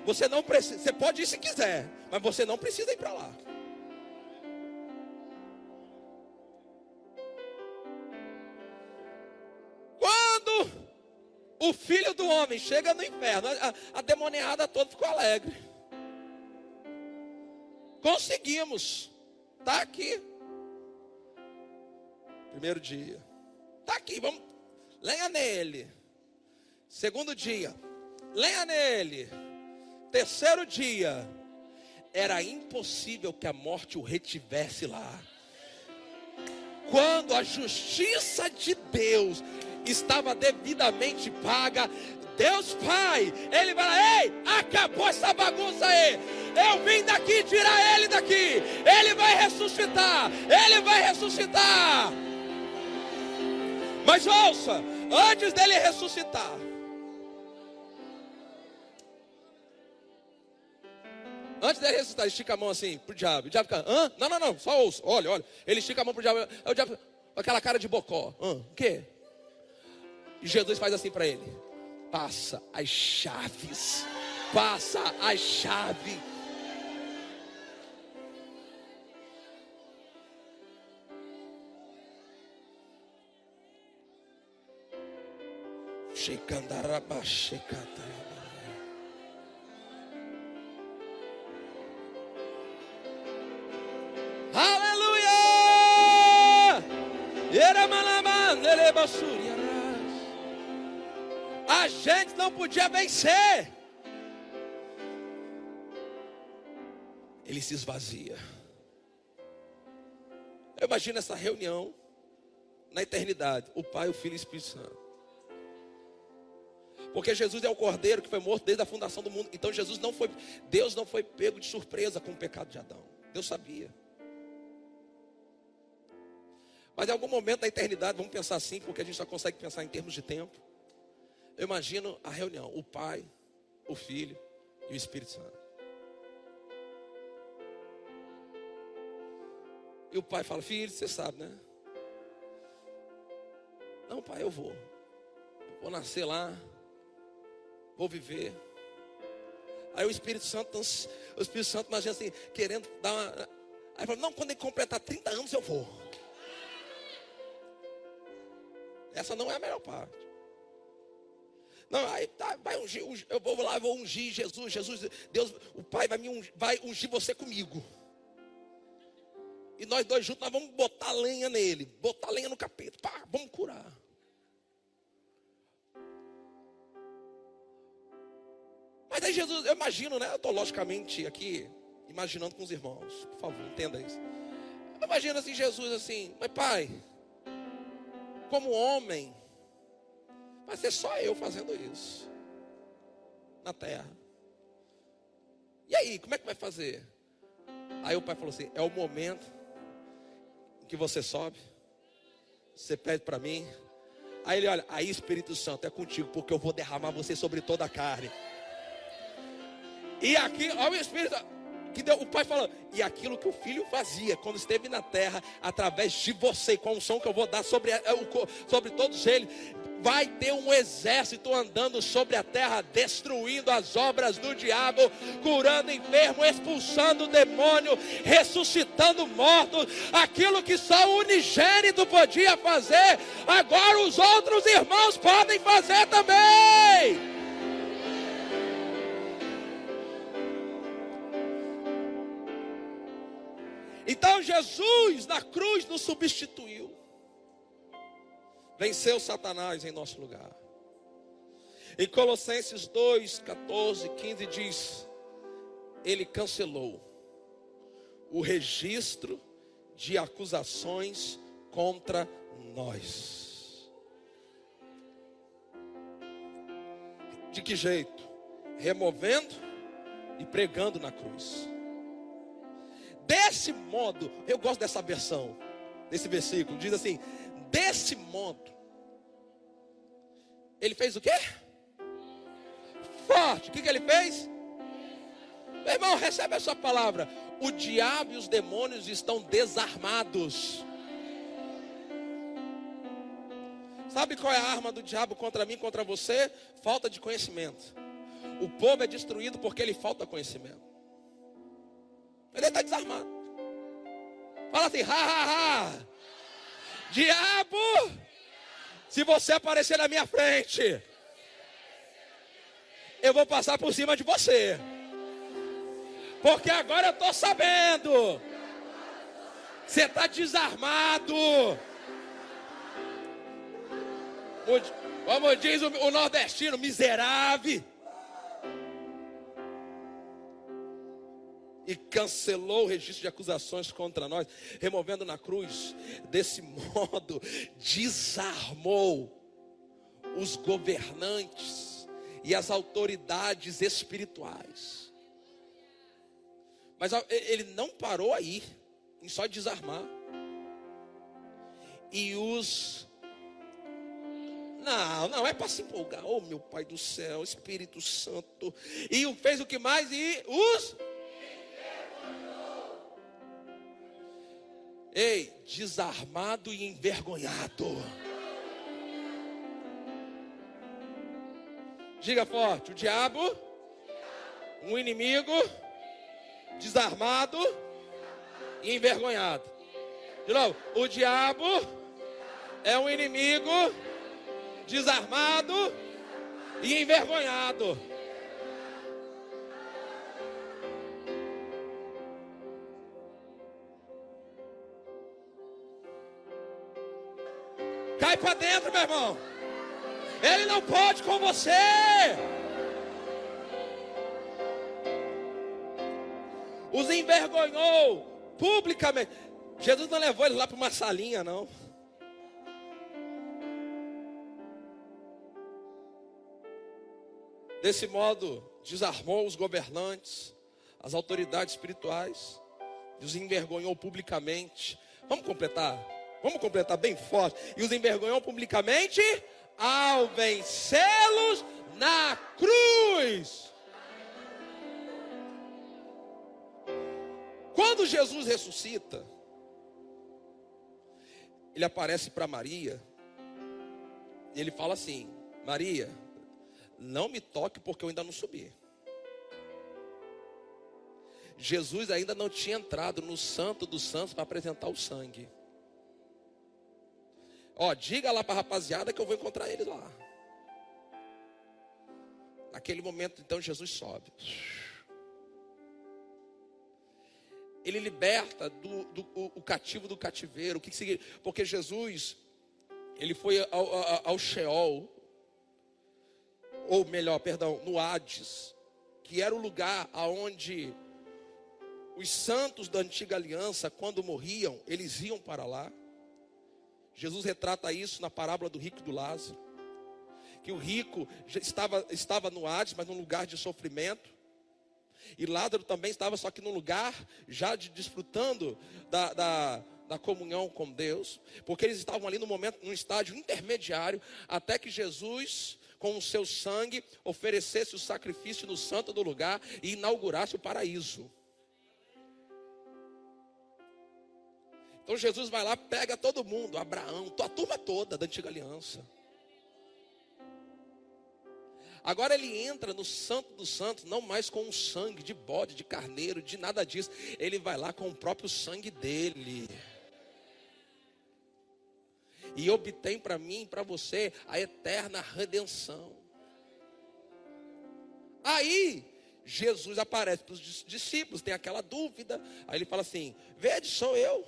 Você não precisa, você pode ir se quiser, mas você não precisa ir para lá. Quando o Filho do Homem chega no inferno, a demoniada toda ficou alegre. Conseguimos. Está aqui. Primeiro dia. Está aqui, vamos. Lenha nele. Segundo dia. Lenha nele. Terceiro dia. Era impossível que a morte o retivesse lá. Quando a justiça de Deus estava devidamente paga, Deus Pai, Ele vai lá: ei, acabou essa bagunça aí, eu vim daqui tirar ele daqui, Ele vai ressuscitar, Ele vai ressuscitar. Mas ouça, antes dele ressuscitar, estica a mão assim pro diabo. O diabo fica: hã? Não, só ouça, olha, ele estica a mão pro diabo, aí o diabo, aquela cara de bocó: o quê? E Jesus faz assim para ele: passa as chaves. Passa as chaves. Aleluia! A gente não podia vencer. Ele se esvazia. Eu imagino essa reunião na eternidade: o Pai, o Filho e o Espírito Santo. Porque Jesus é o Cordeiro que foi morto desde a fundação do mundo. Então Deus não foi pego de surpresa com o pecado de Adão. Deus sabia. Mas em algum momento da eternidade, vamos pensar assim, porque a gente só consegue pensar em termos de tempo. Eu imagino a reunião: o Pai, o Filho e o Espírito Santo. E o Pai fala: filho, você sabe, né? Não, Pai, eu vou nascer lá, vou viver. Aí o Espírito Santo imagina assim, querendo dar uma... Aí fala: não, quando ele completar 30 anos eu vou. Essa não é a melhor parte. Não, aí tá, vai ungir, eu vou lá, eu vou ungir Jesus, Deus, o Pai vai ungir você comigo. E nós dois juntos, nós vamos botar lenha nele, botar lenha no capeta, pá, vamos curar. Mas aí Jesus, eu imagino, né? Eu estou logicamente aqui, imaginando com os irmãos, por favor, entenda isso. Eu imagino assim, Jesus assim: mas Pai, como homem, vai ser só eu fazendo isso na terra. E aí, como é que vai fazer? Aí o Pai falou assim: é o momento em que você sobe, você pede para mim, Aí ele olha, aí Espírito Santo é contigo, porque eu vou derramar você sobre toda a carne. E aqui, olha o Espírito, o pai falou, e aquilo que o filho fazia quando esteve na terra, através de você, com a unção que eu vou dar sobre todos eles, vai ter um exército andando sobre a terra, destruindo as obras do diabo, curando enfermo, expulsando demônio, ressuscitando mortos. Aquilo que só o unigênito podia fazer, agora os outros irmãos podem fazer também. Então Jesus na cruz nos substituiu. Venceu Satanás em nosso lugar. Em Colossenses 2, 14, 15 diz: Ele cancelou o registro de acusações contra nós. De que jeito? Removendo e pregando na cruz. Desse modo, eu gosto dessa versão, desse versículo, diz assim: desse modo, ele fez o quê? Forte. O que ele fez? Meu irmão, recebe essa palavra. O diabo e os demônios estão desarmados. Sabe qual é a arma do diabo contra mim, contra você? Falta de conhecimento. O povo é destruído porque ele falta conhecimento. Ele está desarmado. Fala assim, ha, ha, ha. Diabo, se você aparecer na minha frente, eu vou passar por cima de você. Porque agora eu estou sabendo. Você está desarmado. Como diz o nordestino, miserável. E cancelou o registro de acusações contra nós, removendo na cruz. Desse modo, desarmou os governantes e as autoridades espirituais. Mas ele não parou aí, em só desarmar. E os... Não é para se empolgar. Oh, meu Pai do céu, Espírito Santo. E fez o que mais? E os... Ei, desarmado e envergonhado. Diga forte, o diabo, um inimigo, desarmado e envergonhado. De novo, o diabo é um inimigo, desarmado e envergonhado. Cai para dentro, meu irmão. Ele não pode com você. Os envergonhou publicamente. Jesus não levou ele lá para uma salinha, não. Desse modo, desarmou os governantes, as autoridades espirituais, e os envergonhou publicamente. Vamos completar? Vamos completar bem forte. E os envergonhou publicamente ao vencê-los na cruz. Quando Jesus ressuscita, ele aparece para Maria. E ele fala assim: Maria, não me toque porque eu ainda não subi. Jesus ainda não tinha entrado no Santo dos Santos para apresentar o sangue. Diga lá para a rapaziada que eu vou encontrar eles lá. Naquele momento, então, Jesus sobe. Ele liberta o cativo do cativeiro. O que significa? Porque Jesus, ele foi ao Sheol, ou melhor, perdão, no Hades, que era o lugar aonde os santos da antiga aliança, quando morriam, eles iam para lá. Jesus retrata isso na parábola do rico e do Lázaro. Que o rico já estava no Hades, mas num lugar de sofrimento. E Lázaro também estava, só que num lugar já desfrutando da comunhão com Deus, porque eles estavam ali num estágio intermediário, até que Jesus, com o seu sangue, oferecesse o sacrifício no santo do lugar e inaugurasse o paraíso. Então Jesus vai lá, pega todo mundo, Abraão, a turma toda da antiga aliança. Agora ele entra no santo dos santos, não mais com o sangue de bode, de carneiro, de nada disso. Ele vai lá com o próprio sangue dele. E obtém para mim e para você a eterna redenção. Aí Jesus aparece para os discípulos, tem aquela dúvida. Aí ele fala assim: vede, sou eu.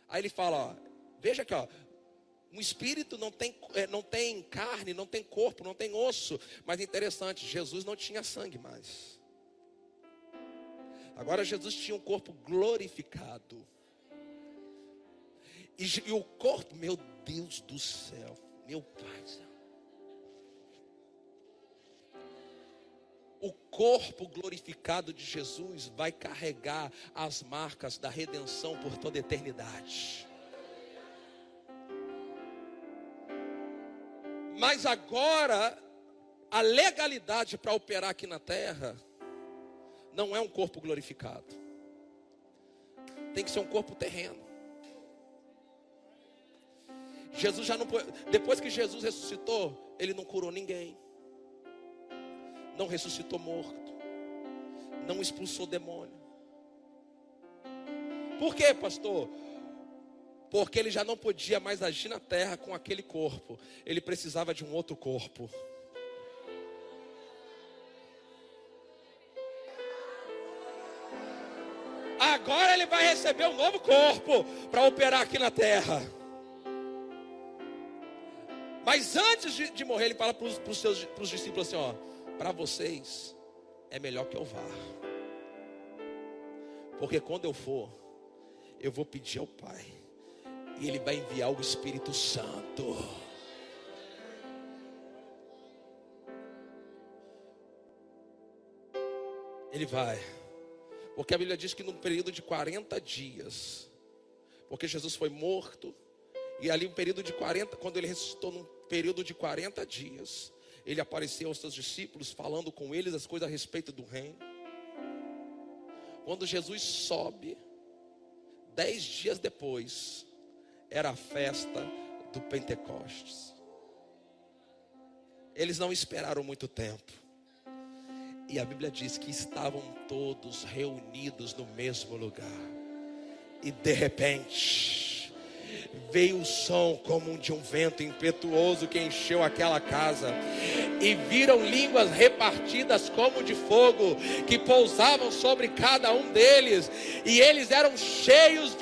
Aí ele fala, ó, veja aqui, ó, um espírito não tem carne, não tem corpo, não tem osso. Mas interessante, Jesus não tinha sangue mais. Agora Jesus tinha um corpo glorificado. E o corpo, meu Deus do céu, meu Pai do céu. O corpo glorificado de Jesus vai carregar as marcas da redenção por toda a eternidade. Mas agora, a legalidade para operar aqui na terra não é um corpo glorificado. Tem que ser um corpo terreno. Jesus já não pôde, depois que Jesus ressuscitou, ele não curou ninguém, não ressuscitou morto, não expulsou demônio. Por quê, pastor? Porque ele já não podia mais agir na terra com aquele corpo. Ele precisava de um outro corpo. Agora ele vai receber um novo corpo para operar aqui na terra. Mas antes de morrer, ele fala para os discípulos assim, ó: para vocês é melhor que eu vá. Porque quando eu for, eu vou pedir ao Pai, e Ele vai enviar o Espírito Santo. Ele vai. Porque a Bíblia diz que num período de 40 dias. Porque Jesus foi morto. E ali um período de 40, quando ele ressuscitou num período de 40 dias, ele apareceu aos seus discípulos, falando com eles as coisas a respeito do reino. Quando Jesus sobe, 10 dias depois, era a festa do Pentecostes. Eles não esperaram muito tempo. E a Bíblia diz que estavam todos reunidos no mesmo lugar. E de repente veio o som como de um vento impetuoso que encheu aquela casa. E viram línguas repartidas como de fogo, que pousavam sobre cada um deles. E eles eram cheios,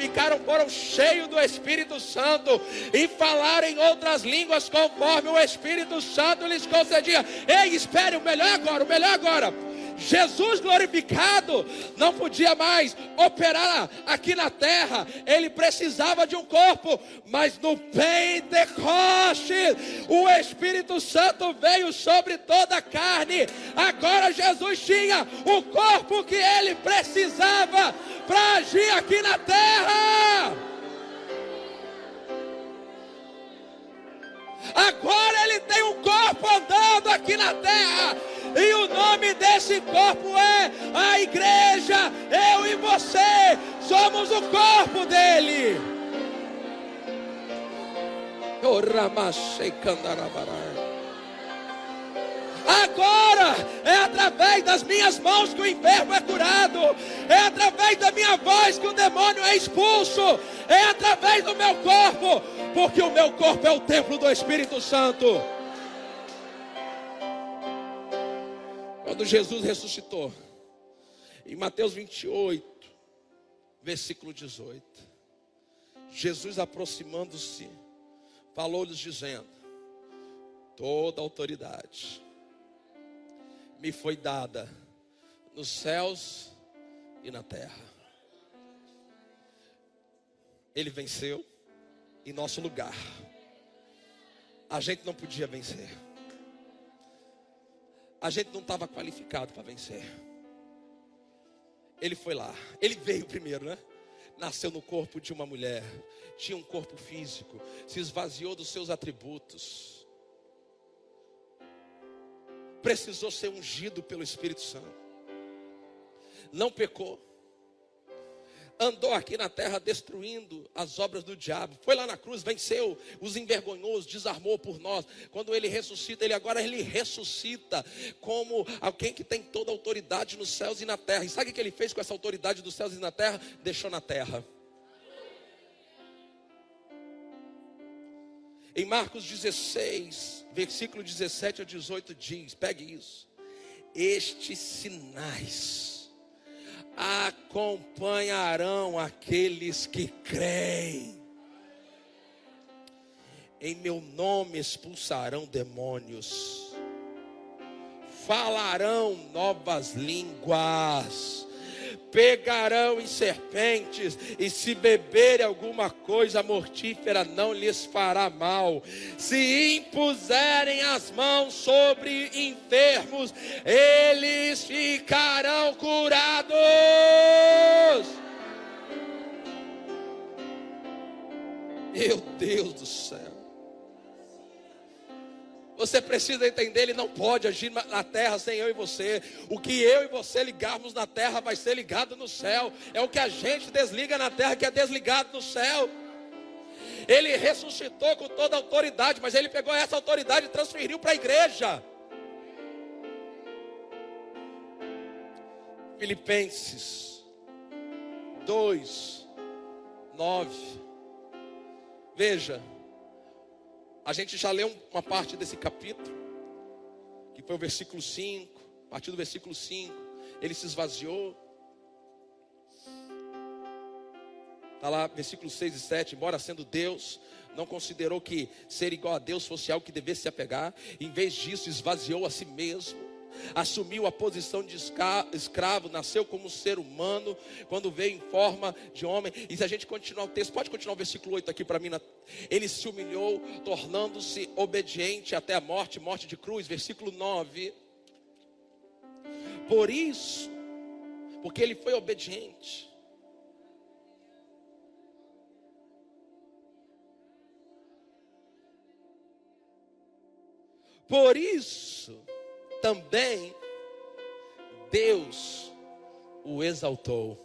foram cheios do Espírito Santo. E falaram em outras línguas conforme o Espírito Santo lhes concedia. Ei, espere, o melhor agora. Jesus glorificado não podia mais operar aqui na terra. Ele precisava de um corpo. Mas no Pentecoste, o Espírito Santo veio sobre toda a carne. Agora Jesus tinha o corpo que ele precisava para agir aqui na terra. Agora ele tem um corpo andando aqui na terra. E o nome desse corpo é a igreja. Eu e você somos o corpo dele. Agora é através das minhas mãos que o enfermo é curado. É através da minha voz que o demônio é expulso. É através do meu corpo, porque o meu corpo é o templo do Espírito Santo. Quando Jesus ressuscitou, em Mateus 28, versículo 18, Jesus, aproximando-se, falou-lhes dizendo: toda autoridade me foi dada nos céus e na terra. Ele venceu em nosso lugar. A gente não podia vencer. A gente não estava qualificado para vencer. Ele foi lá. Ele veio primeiro, né? nasceu no corpo de uma mulher, tinha um corpo físico, se esvaziou dos seus atributos, precisou ser ungido pelo Espírito Santo, não pecou, andou aqui na terra destruindo as obras do diabo, foi lá na cruz, venceu, os envergonhou, os desarmou por nós. Quando ele ressuscita, ele ressuscita como alguém que tem toda a autoridade nos céus e na terra. E sabe o que ele fez com essa autoridade dos céus e na terra? Deixou na terra. Em Marcos 16, versículo 17 a 18 diz, pegue isso: estes sinais acompanharão aqueles que creem. Em meu nome expulsarão demônios, falarão novas línguas, pegarão em serpentes, e se beberem alguma coisa mortífera não lhes fará mal. Se impuserem as mãos sobre enfermos, eles ficarão curados. Meu Deus do céu. Você precisa entender, ele não pode agir na terra sem eu e você. O que eu e você ligarmos na terra vai ser ligado no céu. É o que a gente desliga na terra que é desligado no céu. Ele ressuscitou com toda a autoridade, mas ele pegou essa autoridade e transferiu para a igreja. Filipenses 2, 9. Veja. A gente já leu uma parte desse capítulo, que foi o versículo 5. A partir do versículo 5, ele se esvaziou. Está lá, versículo 6 e 7. Embora sendo Deus, não considerou que ser igual a Deus fosse algo que devesse se apegar. Em vez disso, esvaziou a si mesmo. Assumiu a posição de escravo, nasceu como ser humano, quando veio em forma de homem. E se a gente continuar o texto, pode continuar o versículo 8 aqui para mim. Ele se humilhou, tornando-se obediente até a morte, morte de cruz. Versículo 9. Por isso, porque ele foi obediente, por isso também Deus o exaltou.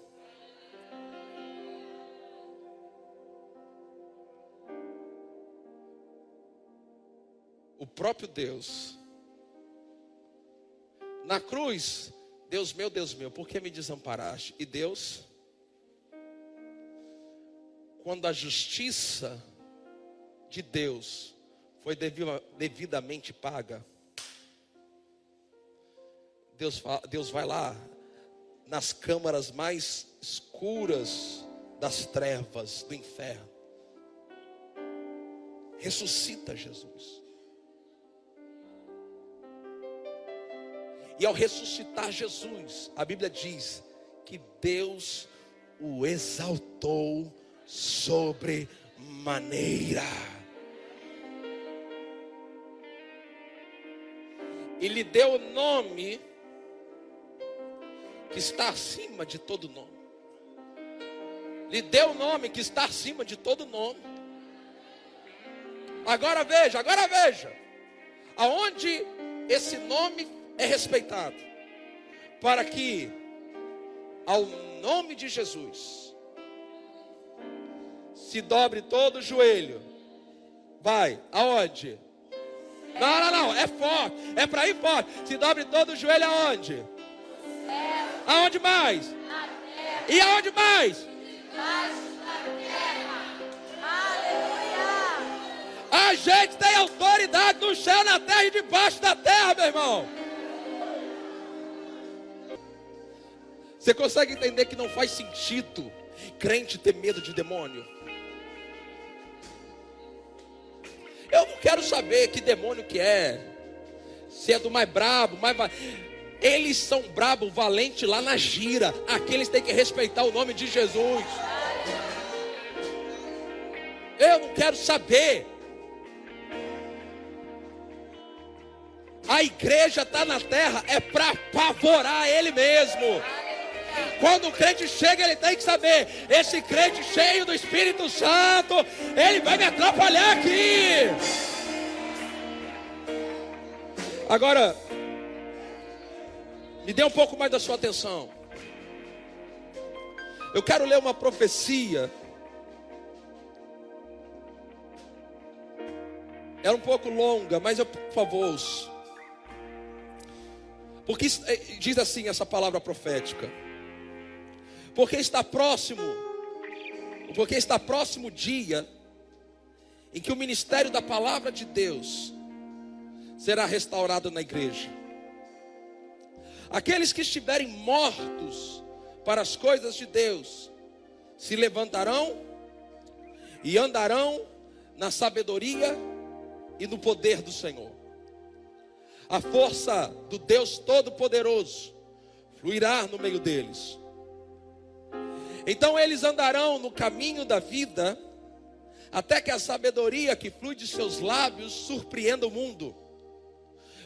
O próprio Deus, na cruz, Deus meu, por que me desamparaste? E Deus, quando a justiça de Deus foi devidamente paga, Deus vai lá nas câmaras mais escuras das trevas do inferno, ressuscita Jesus. E ao ressuscitar Jesus, a Bíblia diz que Deus o exaltou sobremaneira. E lhe deu o nome que está acima de todo nome. Lhe deu o nome que está acima de todo nome. Agora veja. Aonde esse nome é respeitado? Para que ao nome de Jesus se dobre todo o joelho. Vai, aonde? Não, é forte, é para ir forte. Se dobre todo o joelho aonde? Aonde mais? E aonde mais? A gente tem autoridade no céu, na terra e debaixo da terra, meu irmão. Você consegue entender que não faz sentido crente ter medo de demônio? Eu não quero saber que demônio que é. Se é do mais brabo, eles são brabo, valente lá na gira. Aqui eles têm que respeitar o nome de Jesus. Eu não quero saber. A igreja está na terra é para apavorar ele mesmo. Quando o crente chega, ele tem que saber: esse crente cheio do Espírito Santo, ele vai me atrapalhar aqui. Agora, me dê um pouco mais da sua atenção. Eu quero ler uma profecia. Era um pouco longa, mas por favor, ouça. Porque diz assim essa palavra profética: porque está próximo o dia em que o ministério da palavra de Deus será restaurado na igreja. Aqueles que estiverem mortos para as coisas de Deus se levantarão e andarão na sabedoria e no poder do Senhor. A força do Deus Todo-Poderoso fluirá no meio deles. Então eles andarão no caminho da vida, até que a sabedoria que flui de seus lábios surpreenda o mundo.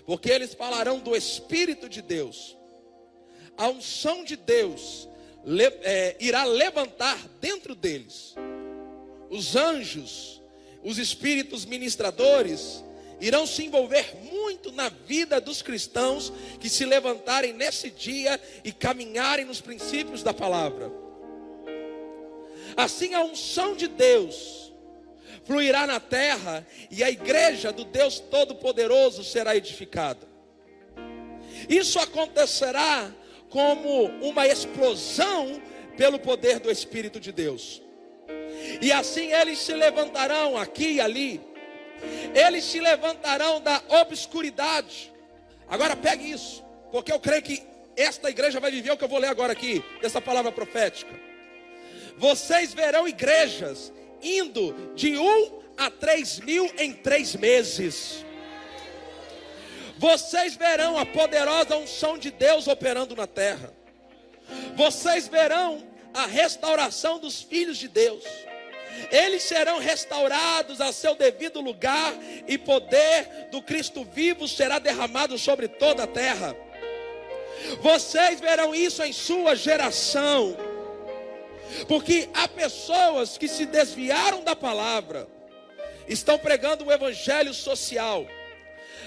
Porque eles falarão do Espírito de Deus. A unção de Deus irá levantar dentro deles. Os anjos, os espíritos ministradores, irão se envolver muito na vida dos cristãos que se levantarem nesse dia e caminharem nos princípios da palavra. Assim a unção de Deus fluirá na terra e a igreja do Deus Todo-Poderoso será edificada. Isso acontecerá como uma explosão pelo poder do Espírito de Deus. E assim eles se levantarão aqui e ali. Eles se levantarão da obscuridade. Agora pegue isso, porque eu creio que esta igreja vai viver o que eu vou ler agora aqui, dessa palavra profética. Vocês verão igrejas indo de 1 a 3 mil em 3 meses. Vocês verão a poderosa unção de Deus operando na terra. Vocês verão a restauração dos filhos de Deus. Eles serão restaurados a seu devido lugar, e poder do Cristo vivo será derramado sobre toda a terra. Vocês verão isso em sua geração, porque há pessoas que se desviaram da palavra, estão pregando um evangelho social.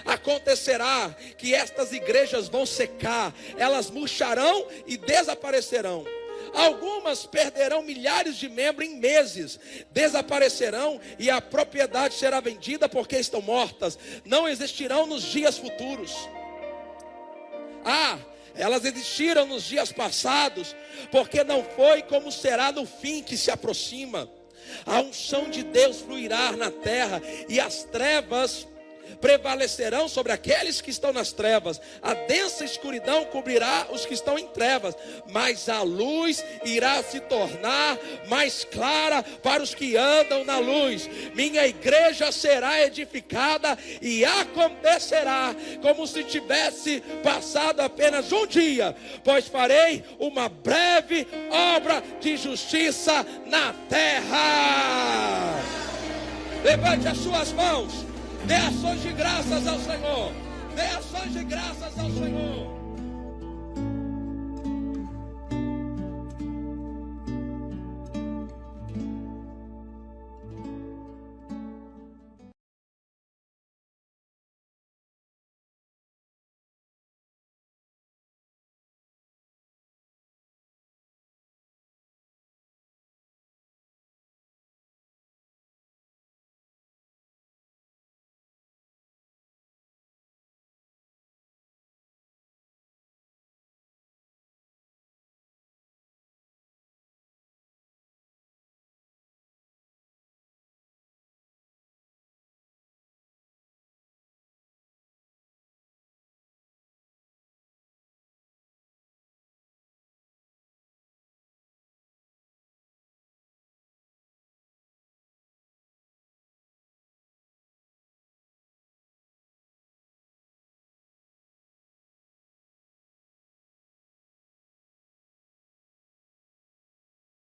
Acontecerá que estas igrejas vão secar, elas murcharão e desaparecerão. Algumas perderão milhares de membros em meses, desaparecerão e a propriedade será vendida porque estão mortas, não existirão nos dias futuros. Elas existiram nos dias passados, porque não foi como será no fim que se aproxima. A unção de Deus fluirá na terra e as trevas prevalecerão sobre aqueles que estão nas trevas. A densa escuridão cobrirá os que estão em trevas, mas a luz irá se tornar mais clara para os que andam na luz. Minha igreja será edificada e acontecerá como se tivesse passado apenas um dia, pois farei uma breve obra de justiça na terra. Levante as suas mãos. Dê ações de graças ao Senhor. Dê ações de graças ao Senhor.